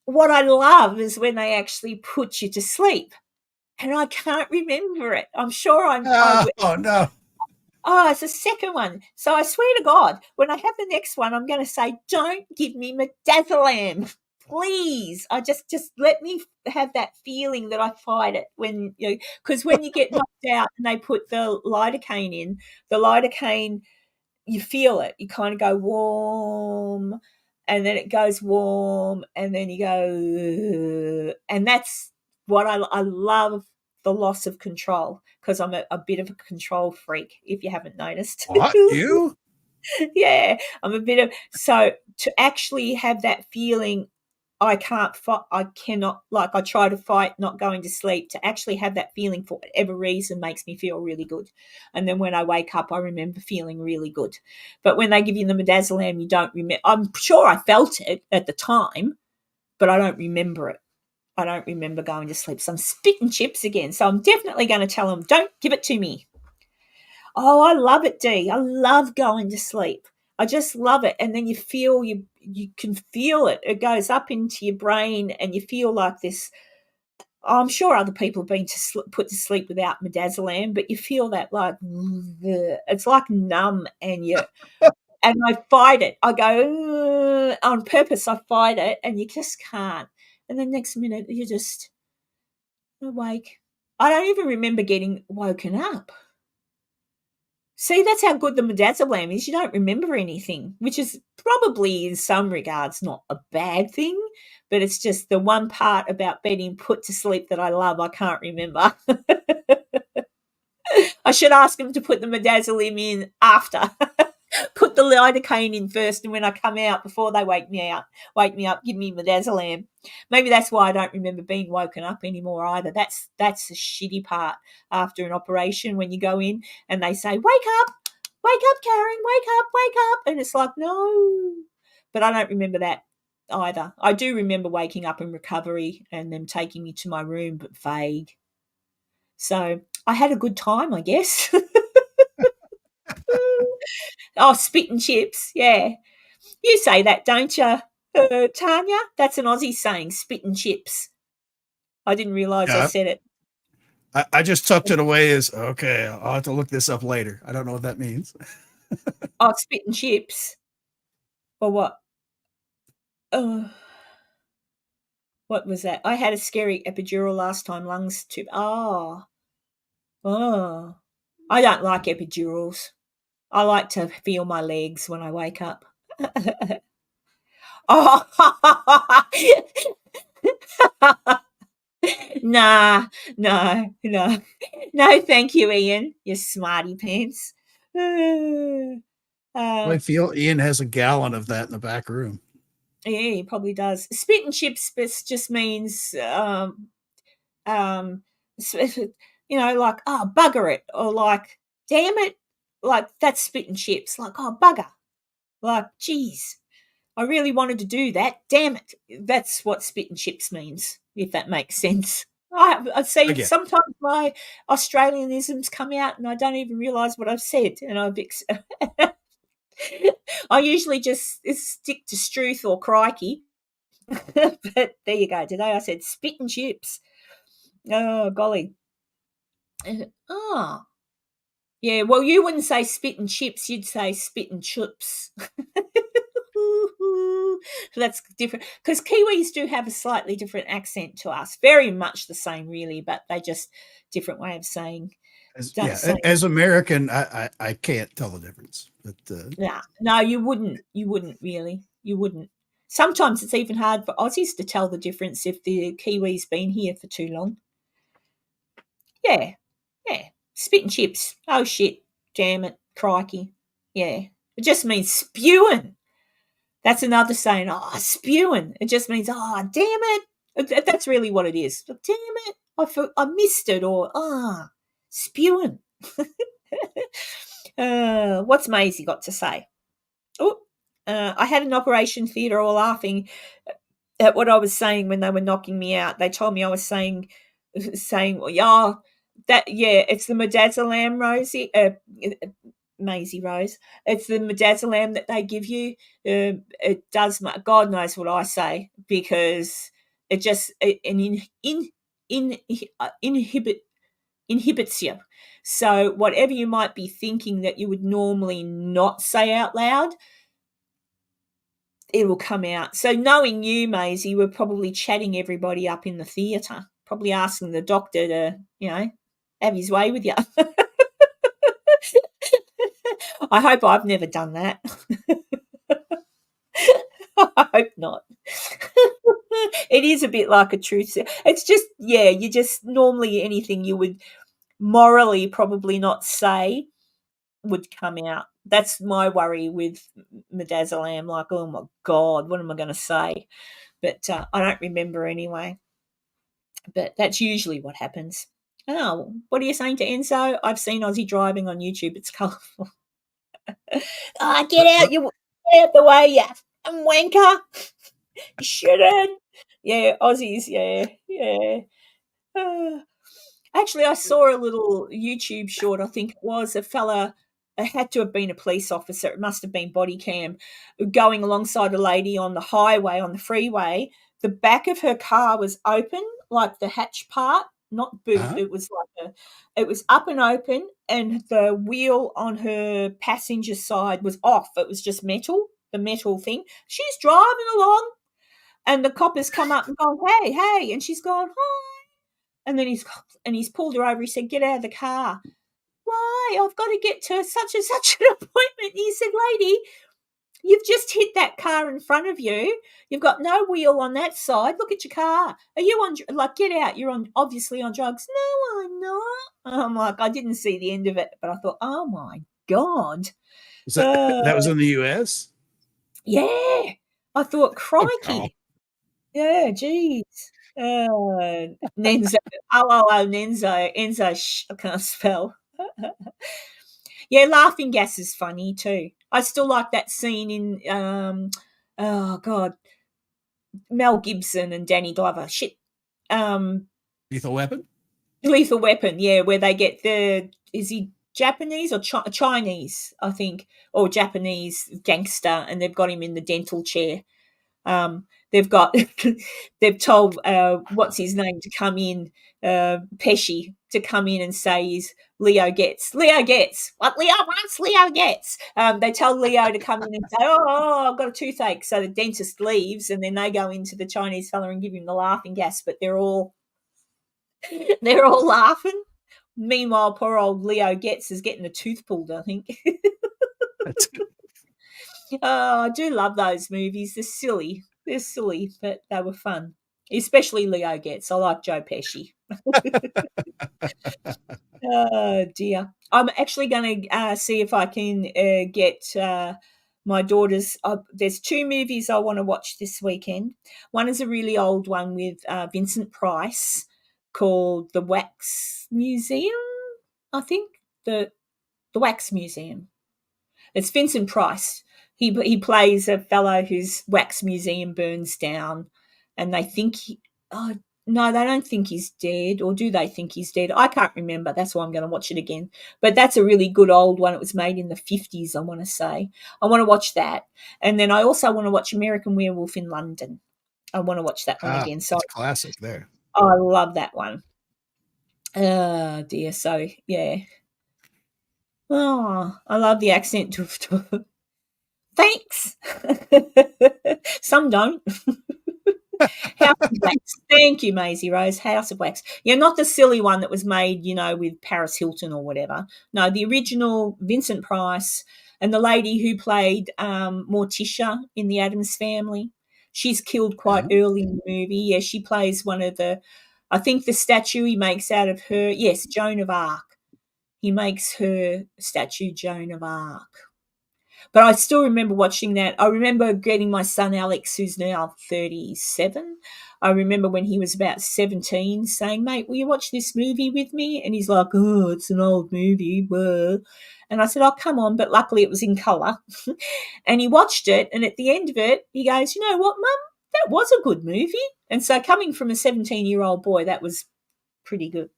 What I love is when they actually put you to sleep, and I can't remember it. I'm sure Oh no. Oh, it's the second one. So I swear to God, when I have the next one, I'm going to say, don't give me midazolam, please. I just let me have that feeling that I fight it when because when you get knocked out and they put the lidocaine in, the lidocaine, you feel it. You kind of go warm, and then it goes warm, and then you go, and that's what I love. The loss of control, because I'm a bit of a control freak, if you haven't noticed. What? You? Yeah, I'm a bit of, so to actually have that feeling, I cannot, like, I try to fight not going to sleep. To actually have that feeling for whatever reason makes me feel really good. And then when I wake up, I remember feeling really good. But when they give you the midazolam, you don't remember. I'm sure I felt it at the time, but I don't remember it. I don't remember going to sleep. So I'm spitting chips again. So I'm definitely going to tell them, don't give it to me. Oh, I love it, Dee. I love going to sleep. I just love it. And then you feel, you can feel it. It goes up into your brain and you feel like this. I'm sure other people have been put to sleep without midazolam, but you feel that like, it's like numb, and and I fight it. I go, on purpose, I fight it, and you just can't. And the next minute, you're just awake. I don't even remember getting woken up. See, that's how good the midazolam is. You don't remember anything, which is probably in some regards not a bad thing, but it's just the one part about being put to sleep that I love, I can't remember. I should ask them to put the midazolam in after. Put the lidocaine in first, and when I come out, before they wake me up, give me midazolam. Maybe that's why I don't remember being woken up anymore either. That's the shitty part after an operation, when you go in and they say, wake up, Karen, wake up. And it's like, no. But I don't remember that either. I do remember waking up in recovery and them taking me to my room, but vague. So I had a good time, I guess. Oh, spit and chips, yeah. You say that, don't you, Tanya? That's an Aussie saying, spit and chips. I didn't realise I said it. I just tucked it away as, okay, I'll have to look this up later. I don't know what that means. Oh, spit and chips. Or what? What was that? I had a scary epidural last time, lungs tube. Oh. I don't like epidurals. I like to feel my legs when I wake up. Oh. Nah, no, thank you, Ian, you smarty pants. I feel Ian has a gallon of that in the back room. Yeah, he probably does. Spit and chips just means, like, oh, bugger it, or like, damn it, like, that's spit and chips. Like, oh, bugger, like, geez, I really wanted to do that. Damn it. That's what spit and chips means, if that makes sense. I see sometimes my Australianisms come out and I don't even realise what I've said. And I usually just stick to struth or crikey. But there you go. Today I said spit and chips. Oh, golly. Oh. Yeah, well, you wouldn't say spit and chips. You'd say spit and chips. That's different, because Kiwis do have a slightly different accent to us. Very much the same, really, but they just different way of saying. As American, I can't tell the difference. But no, you wouldn't. You wouldn't really. You wouldn't. Sometimes it's even hard for Aussies to tell the difference if the Kiwi's been here for too long. Yeah. Spit and chips. Oh shit. Damn it. Crikey. Yeah. It just means spewing. That's another saying. Oh, spewing. It just means, oh, damn it. That's really what it is. Damn it. I missed it. Or, spewing. What's Maisie got to say? Oh, I had an operation theatre all laughing at what I was saying when they were knocking me out. They told me I was saying, well, yeah, it's the midazolam, Rosie, Maisie Rose. It's the midazolam that they give you. It does. God knows what I say, because it just inhibits you. So whatever you might be thinking that you would normally not say out loud, it will come out. So knowing you, Maisie, we're probably chatting everybody up in the theatre, probably asking the doctor to, have his way with you. I hope I've never done that. I hope not. It is a bit like a truth. It's just, you just normally anything you would morally probably not say would come out. That's my worry with midazolam. Like, oh my God, what am I going to say? But I don't remember anyway. But that's usually what happens. Oh, what are you saying to Enzo? I've seen Aussie driving on YouTube. It's colourful. Get out the way, you wanker. You shouldn't. Yeah, Aussies, yeah. Actually, I saw a little YouTube short, I think it was, a fella, it had to have been a police officer, it must have been body cam, going alongside a lady on the highway, on the freeway. The back of her car was open, like the hatch part, not boot. Uh-huh. It was up and open, and the wheel on her passenger side was off. It was just metal, the metal thing. She's driving along, and the cop has come up and gone, hey, and she's gone, hi. And then he's pulled her over. He said, get out of the car. Why? I've got to get to such and such an appointment. He said, lady, you've just hit that car in front of you. You've got no wheel on that side. Look at your car. Are you on, get out. You're obviously on drugs. No, I'm not. I'm like, I didn't see the end of it, but I thought, oh my God. That was in the US? Yeah. I thought, crikey. Yeah, geez. Nenzo. Oh, Nenzo. Enzo, I can't spell. Yeah, laughing gas is funny too. I still like that scene in oh God, Mel Gibson and Danny Glover. Shit. Lethal Weapon? Lethal Weapon, yeah, where they get is he Japanese or Chinese, I think, or Japanese gangster, and they've got him in the dental chair. They've told what's his name to come in, Pesci, to come in and say he's Leo gets what Leo wants. Leo gets. They tell Leo to come in and say, oh, I've got a toothache. So the dentist leaves, and then they go into the Chinese fella and give him the laughing gas. But they're all laughing. Meanwhile, poor old Leo is getting a tooth pulled, I think. Oh, I do love those movies. They're silly, but they were fun. Especially Leo Getz. I like Joe Pesci. Oh dear. I'm actually going to see if I can get my daughter's. There's 2 movies I want to watch this weekend. One is a really old one with Vincent Price called The Wax Museum, I think. The Wax Museum. It's Vincent Price. He plays a fellow whose wax museum burns down, and they think no, they don't think he's dead, or do they think he's dead? I can't remember. That's why I'm going to watch it again. But that's a really good old one. It was made in the 50s, I want to say. I want to watch that. And then I also want to watch American Werewolf in London. I want to watch that one again. So it's classic there. I love that one. Oh, dear. So, yeah. Oh, I love the accent. Thanks. Some don't. House of Wax. Thank you, Maisie Rose. House of Wax. Yeah, not the silly one that was made, with Paris Hilton or whatever. No, the original Vincent Price and the lady who played Morticia in the Addams Family. She's killed quite early in the movie. Yeah, she plays one of the I think the statue he makes out of her, yes, Joan of Arc. He makes her statue Joan of Arc. But I still remember watching that. I remember getting my son Alex, who's now 37. I remember when he was about 17 saying, mate, will you watch this movie with me? And he's like, oh, it's an old movie. Blah. And I said, oh, come on. But luckily it was in colour. And he watched it. And at the end of it, he goes, you know what, Mum? That was a good movie. And so coming from a 17-year-old boy, that was pretty good.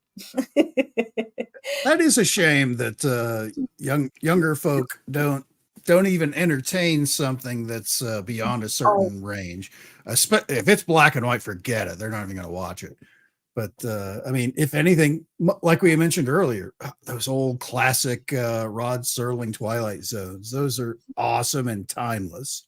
That is a shame that younger folk don't even entertain something that's beyond a certain range. If it's black and white, forget it. They're not even going to watch it. But I mean, if anything, like we mentioned earlier, those old classic Rod Serling Twilight Zones, those are awesome and timeless.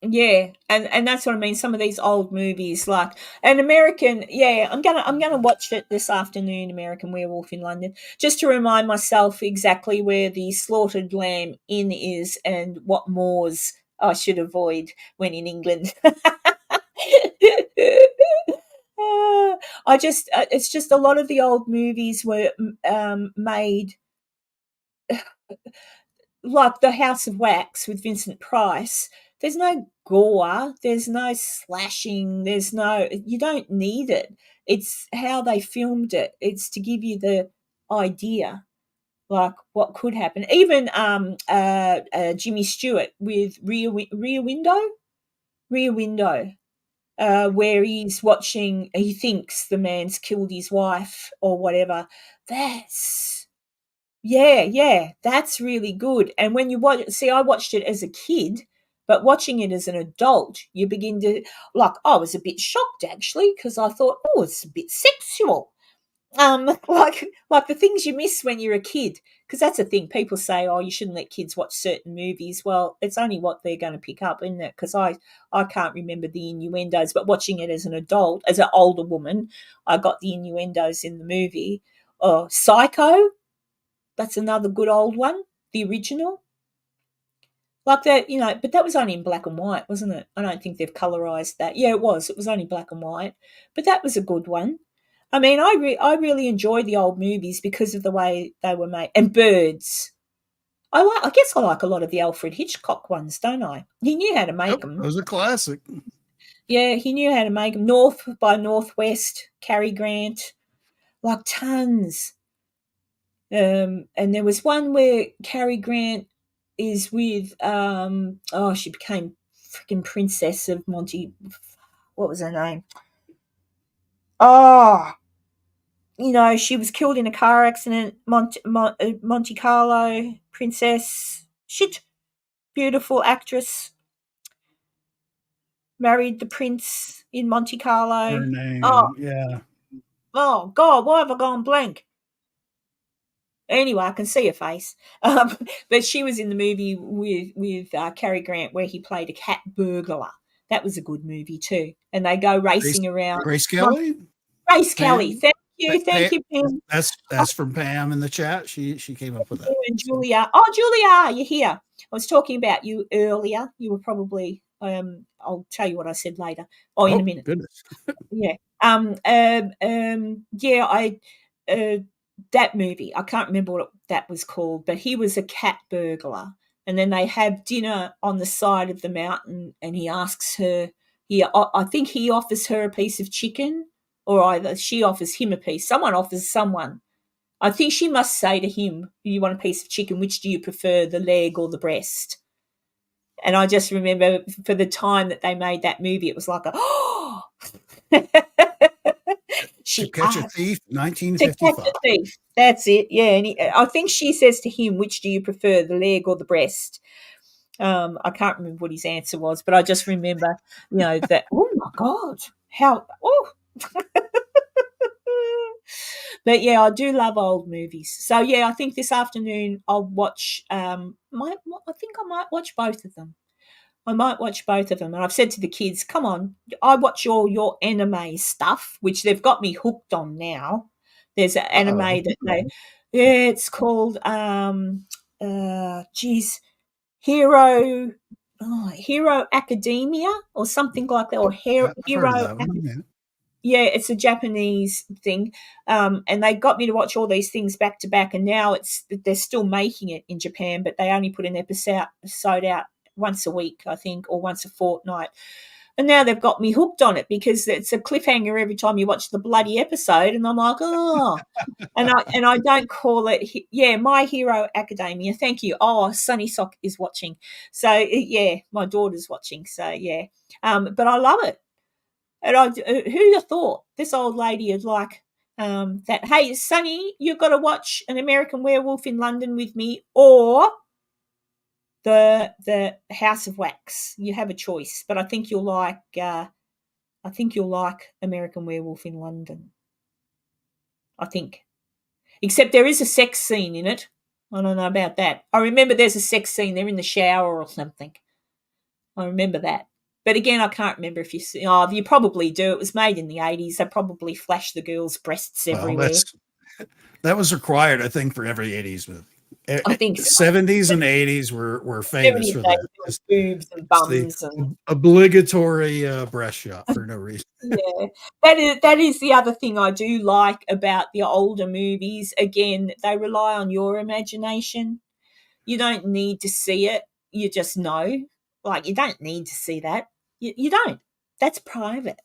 Yeah, and that's what I mean. Some of these old movies, like an American, I'm gonna watch it this afternoon. American Werewolf in London, just to remind myself exactly where the Slaughtered Lamb Inn is and what moors I should avoid when in England. It's just a lot of the old movies were made. Like the House of Wax with Vincent Price, there's no gore, there's no slashing, you don't need it. It's how they filmed it. It's to give you the idea, like what could happen. Even Jimmy Stewart with Rear Window, where he's watching, he thinks the man's killed his wife or whatever. That's really good. And when you watch, see, I watched it as a kid, but watching it as an adult, you begin to, like, I was a bit shocked actually because I thought, oh, it's a bit sexual. Like the things you miss when you're a kid, because that's the thing. People say, oh, you shouldn't let kids watch certain movies. Well, it's only what they're going to pick up, isn't it? Because I can't remember the innuendos, but watching it as an adult, as an older woman, I got the innuendos in the movie. Oh, Psycho. That's another good old one, the original. Like that, but that was only in black and white, wasn't it? I don't think they've colorized that. Yeah, it was. It was only black and white. But that was a good one. I mean, I really enjoy the old movies because of the way they were made. And Birds. I guess I like a lot of the Alfred Hitchcock ones, don't I? He knew how to make them. Those are classic. Yeah, he knew how to make them. North by Northwest, Cary Grant. Like tons. And there was one where Cary Grant is with she became freaking Princess of Monty. What was her name? Oh, she was killed in a car accident. Monte Carlo Princess. Shit, beautiful actress. Married the prince in Monte Carlo. Her name, yeah. Oh God, why have I gone blank? Anyway, I can see her face. But she was in the movie with Cary Grant where he played a cat burglar. That was a good movie too. And they go racing around. Grace Kelly? Grace Kelly. Thank you, Pam. That's from Pam in the chat. She came up with that. And Julia. Oh, Julia, you're here. I was talking about you earlier. You were probably I'll tell you what I said later. In a minute. Goodness. Yeah. That movie, I can't remember what that was called, but he was a cat burglar. And then they have dinner on the side of the mountain and he asks her, I think he offers her a piece of chicken or either she offers him a piece. Someone offers someone. I think she must say to him, do you want a piece of chicken? Which do you prefer, the leg or the breast? And I just remember for the time that they made that movie, it was like To Catch a Thief, 1955. To Catch a Thief. That's it. Yeah, and I think she says to him, "Which do you prefer, the leg or the breast?" I can't remember what his answer was, but I just remember, that. Oh my God, how? Oh. But yeah, I do love old movies. So yeah, I think this afternoon I'll watch. I think I might watch both of them. And I've said to the kids, come on, I watch all your anime stuff, which they've got me hooked on now. There's an anime it's called, Hero Hero Academia or something like that, or Yeah, I've heard of Hero. that one. Yeah. Yeah, it's a Japanese thing, and they got me to watch all these things back to back. And now they're still making it in Japan, but they only put an episode out once a week, I think, or once a fortnight. And now they've got me hooked on it because it's a cliffhanger every time you watch the bloody episode, and I'm like, oh. And I don't call it, My Hero Academia. Thank you. Oh, Sunny Sock is watching, so yeah, my daughter's watching, so yeah. But I love it. And who'd have thought this old lady would like that? Hey, Sonny, you've got to watch An American Werewolf in London with me, or the House of Wax. You have a choice, but I think you'll like. I think you'll like American Werewolf in London. I think, except there is a sex scene in it. I don't know about that. I remember there's a sex scene. They're in the shower or something. I remember that. But again, I can't remember if you see. Oh, you probably do. It was made in the 80s. They probably flashed the girls' breasts everywhere. That was required, I think, for every 80s movie. I think so. 70s and 80s were famous for that. Just boobs and bums and obligatory breast shot for no reason. Yeah, that is the other thing I do like about the older movies. Again, they rely on your imagination. You don't need to see it. You just know. Like, you don't need to see that. You don't. That's private.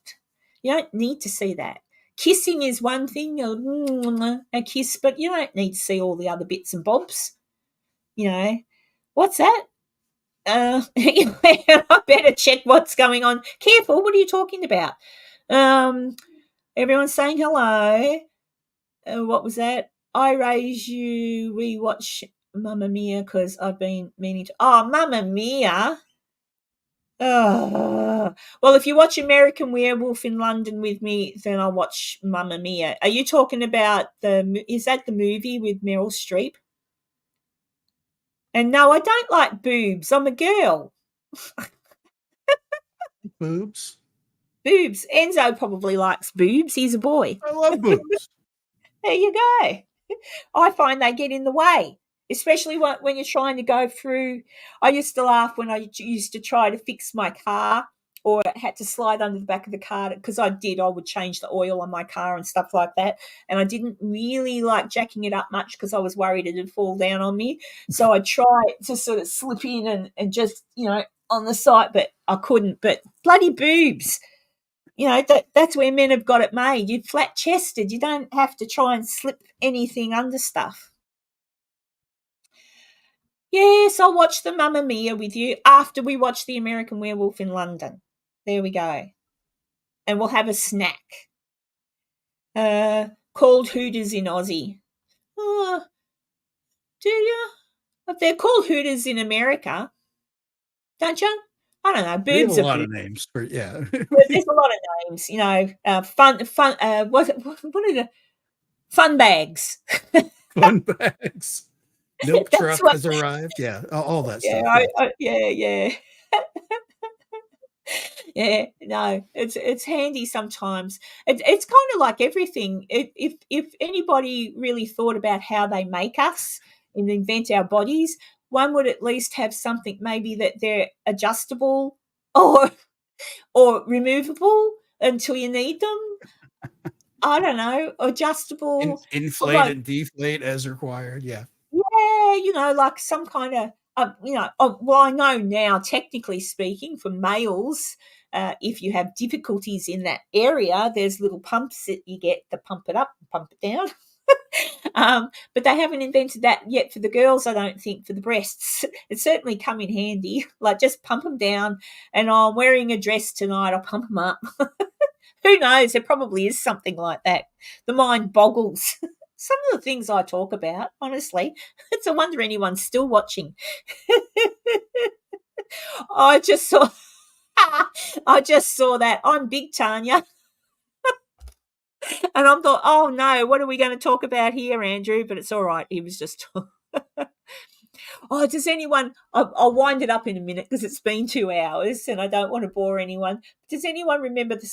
You don't need to see that. Kissing is one thing, a kiss, but you don't need to see all the other bits and bobs. You know, what's that? I better check what's going on. Careful, what are you talking about? Everyone's saying hello. What was that? I raise you. We watch Mamma Mia because I've been meaning to. Oh, Mamma Mia. Oh. Well, if you watch American Werewolf in London with me, then I'll watch Mamma Mia. Are you talking about is that the movie with Meryl Streep? And no, I don't like boobs. I'm a girl. Boobs? Boobs. Enzo probably likes boobs. He's a boy. I love boobs. There you go. I find they get in the way, especially when you're trying to go through. I used to laugh when I used to try to fix my car or had to slide under the back of the car because I would change the oil on my car and stuff like that. And I didn't really like jacking it up much because I was worried it'd fall down on me. So I tried to sort of slip in and just, on the side, but I couldn't. But bloody boobs. That's where men have got it made. You're flat-chested. You don't have to try and slip anything under stuff. Yes, I'll watch the Mamma Mia with you after we watch the American Werewolf in London. There we go. And we'll have a snack. Called Hooters in Aussie. Oh, do you? They're called Hooters in America, don't you? I don't know. Boobs are a lot of names, but yeah. There's a lot of names, fun. What are the fun bags? Fun bags. Milk truck has arrived. Yeah, all that stuff. Yeah. Yeah, no, it's handy sometimes. It's kind of like everything. If anybody really thought about how they make us and invent our bodies, one would at least have something maybe that they're adjustable or removable until you need them. I don't know, adjustable. Inflate and deflate as required, yeah. Yeah, like some kind of, well, I know now, technically speaking, for males, if you have difficulties in that area, there's little pumps that you get to pump it up and pump it down. But they haven't invented that yet for the girls, I don't think, for the breasts. It's certainly come in handy. Like, just pump them down, and I'm wearing a dress tonight, I'll pump them up. Who knows? There probably is something like that. The mind boggles. Some of the things I talk about, honestly, it's a wonder anyone's still watching. I just saw that. I'm big, Tanya. And I thought, oh no, what are we going to talk about here, Andrew? But it's all right. He was just. Oh, does anyone? I'll wind it up in a minute because it's been 2 hours and I don't want to bore anyone. Does anyone remember the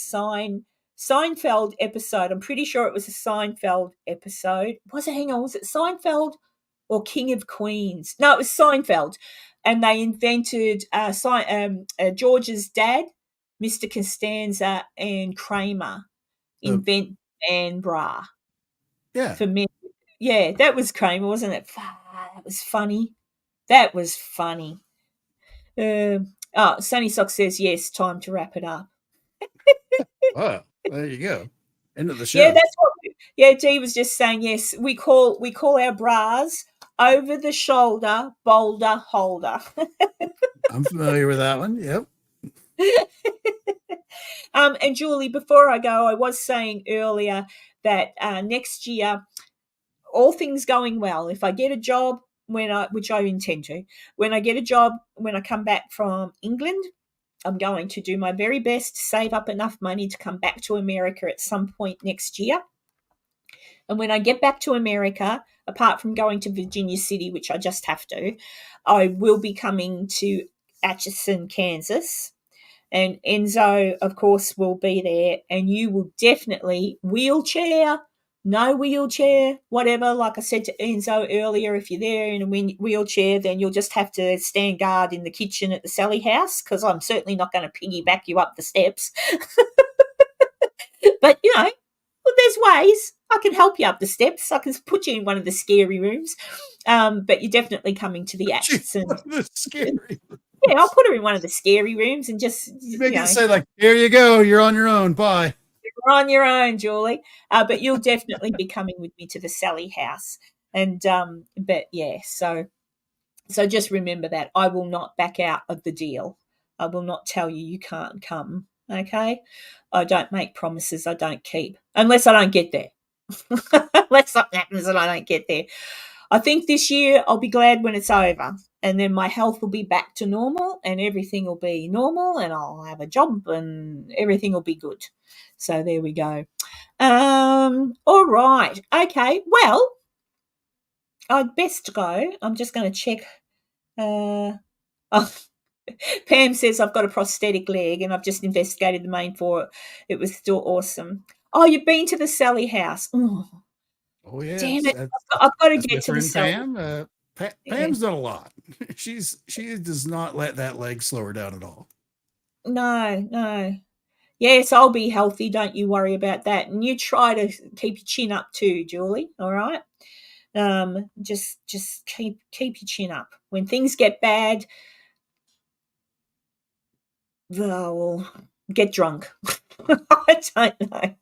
Seinfeld episode? I'm pretty sure it was a Seinfeld episode. Was it? Hang on, was it Seinfeld or King of Queens. No, it was Seinfeld. And they invented George's dad, Mr. Costanza, and Kramer invent man bra Yeah. for men. Yeah, that was Kramer, wasn't it? That was funny. That was funny. Sunny Sock says yes. Time to wrap it up. Oh, there you go. End of the show. Yeah, that's what. Dee was just saying. Yes, we call our bras over the shoulder boulder holder. I'm familiar with that one. Yep. And Julie, before I go, I was saying earlier that next year, all things going well, if I get a job which I intend to, when I get a job when I come back from England, I'm going to do my very best to save up enough money to come back to America at some point next year. And when I get back to America, apart from going to Virginia City, which I just have to, I will be coming to Atchison, Kansas. And Enzo, of course, will be there. And you will definitely wheelchair, no wheelchair, whatever. Like I said to Enzo earlier, if you're there in a wheelchair, then you'll just have to stand guard in the kitchen at the Sally house, because I'm certainly not going to piggyback you up the steps. But, there's ways. I can help you up the steps. I can put you in one of the scary rooms. But you're definitely coming to the Atchison. The scary. Yeah, I'll put her in one of the scary rooms and just make it say like, "Here you go, you're on your own. Bye." You're on your own, Julie. But you'll definitely be coming with me to the Sally house. And but yeah, so just remember that I will not back out of the deal. I will not tell you can't come. Okay, I don't make promises I don't keep unless I don't get there. Unless something happens and I don't get there. I think this year I'll be glad when it's over, and then my health will be back to normal and everything will be normal and I'll have a job and everything will be good. So there we go. All right. Okay. Well, I'd best go. I'm just going to check. Pam says I've got a prosthetic leg and I've just investigated the main for it. It was still awesome. Oh, you've been to the Sally house. Oh yeah, damn it! I've got to get to the Sally. Pam. Pam's done a lot. She does not let that leg slow her down at all. No. Yes, I'll be healthy. Don't you worry about that. And you try to keep your chin up too, Julie. All right. Just keep your chin up. When things get bad, well, get drunk. I don't know.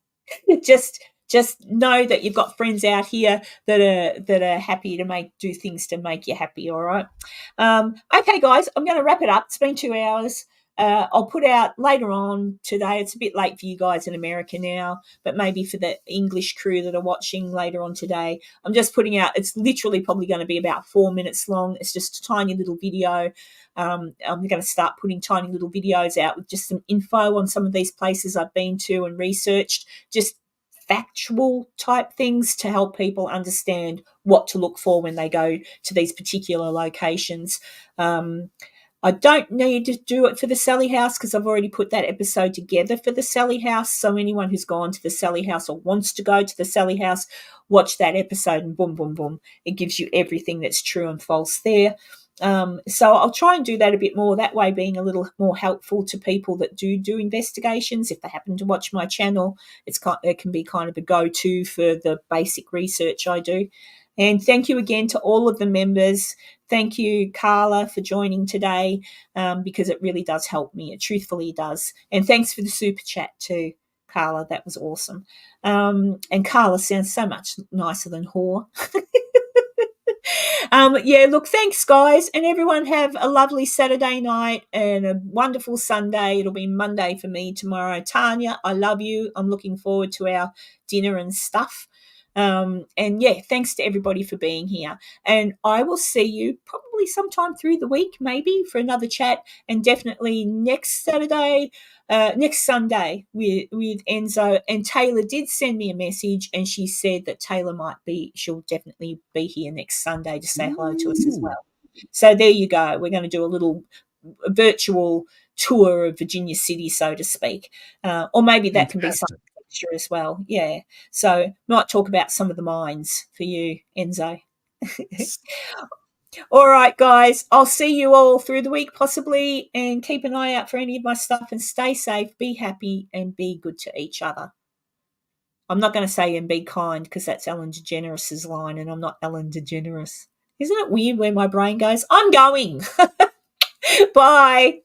Just know that you've got friends out here that are happy to do things to make you happy. All right. Okay, guys, I'm going to wrap it up. It's been 2 hours. I'll put out later on today. It's a bit late for you guys in America now, but maybe for the English crew that are watching later on today, I'm just putting out, it's literally probably going to be about 4 minutes long. It's just a tiny little video. I'm going to start putting tiny little videos out with just some info on some of these places I've been to and researched, just factual type things to help people understand what to look for when they go to these particular locations. I don't need to do it for the Sally house because I've already put that episode together for the Sally house. So anyone who's gone to the Sally house or wants to go to the Sally house, watch that episode and boom, boom, boom. It gives you everything that's true and false there. So I'll try and do that a bit more, that way being a little more helpful to people that do investigations. If they happen to watch my channel, it can be kind of a go-to for the basic research I do. And thank you again to all of the members. Thank you, Carla, for joining today, because it really does help me. It truthfully does. And thanks for the super chat too, Carla. That was awesome. And Carla sounds so much nicer than whore. Look, thanks, guys. And everyone have a lovely Saturday night and a wonderful Sunday. It'll be Monday for me tomorrow. Tanya, I love you. I'm looking forward to our dinner and stuff. Thanks to everybody for being here. And I will see you probably sometime through the week, maybe for another chat, and definitely next Sunday with Enzo. And Taylor did send me a message and she said that she'll definitely be here next Sunday to say hello to us as well. So there you go. We're going to do a little virtual tour of Virginia City, so to speak. Or maybe that can be something extra as well. Yeah. So might talk about some of the mines for you, Enzo. All right, guys. I'll see you all through the week, possibly, and keep an eye out for any of my stuff and stay safe, be happy, and be good to each other. I'm not going to say and be kind because that's Ellen DeGeneres' line, and I'm not Ellen DeGeneres. Isn't it weird where my brain goes? I'm going. Bye.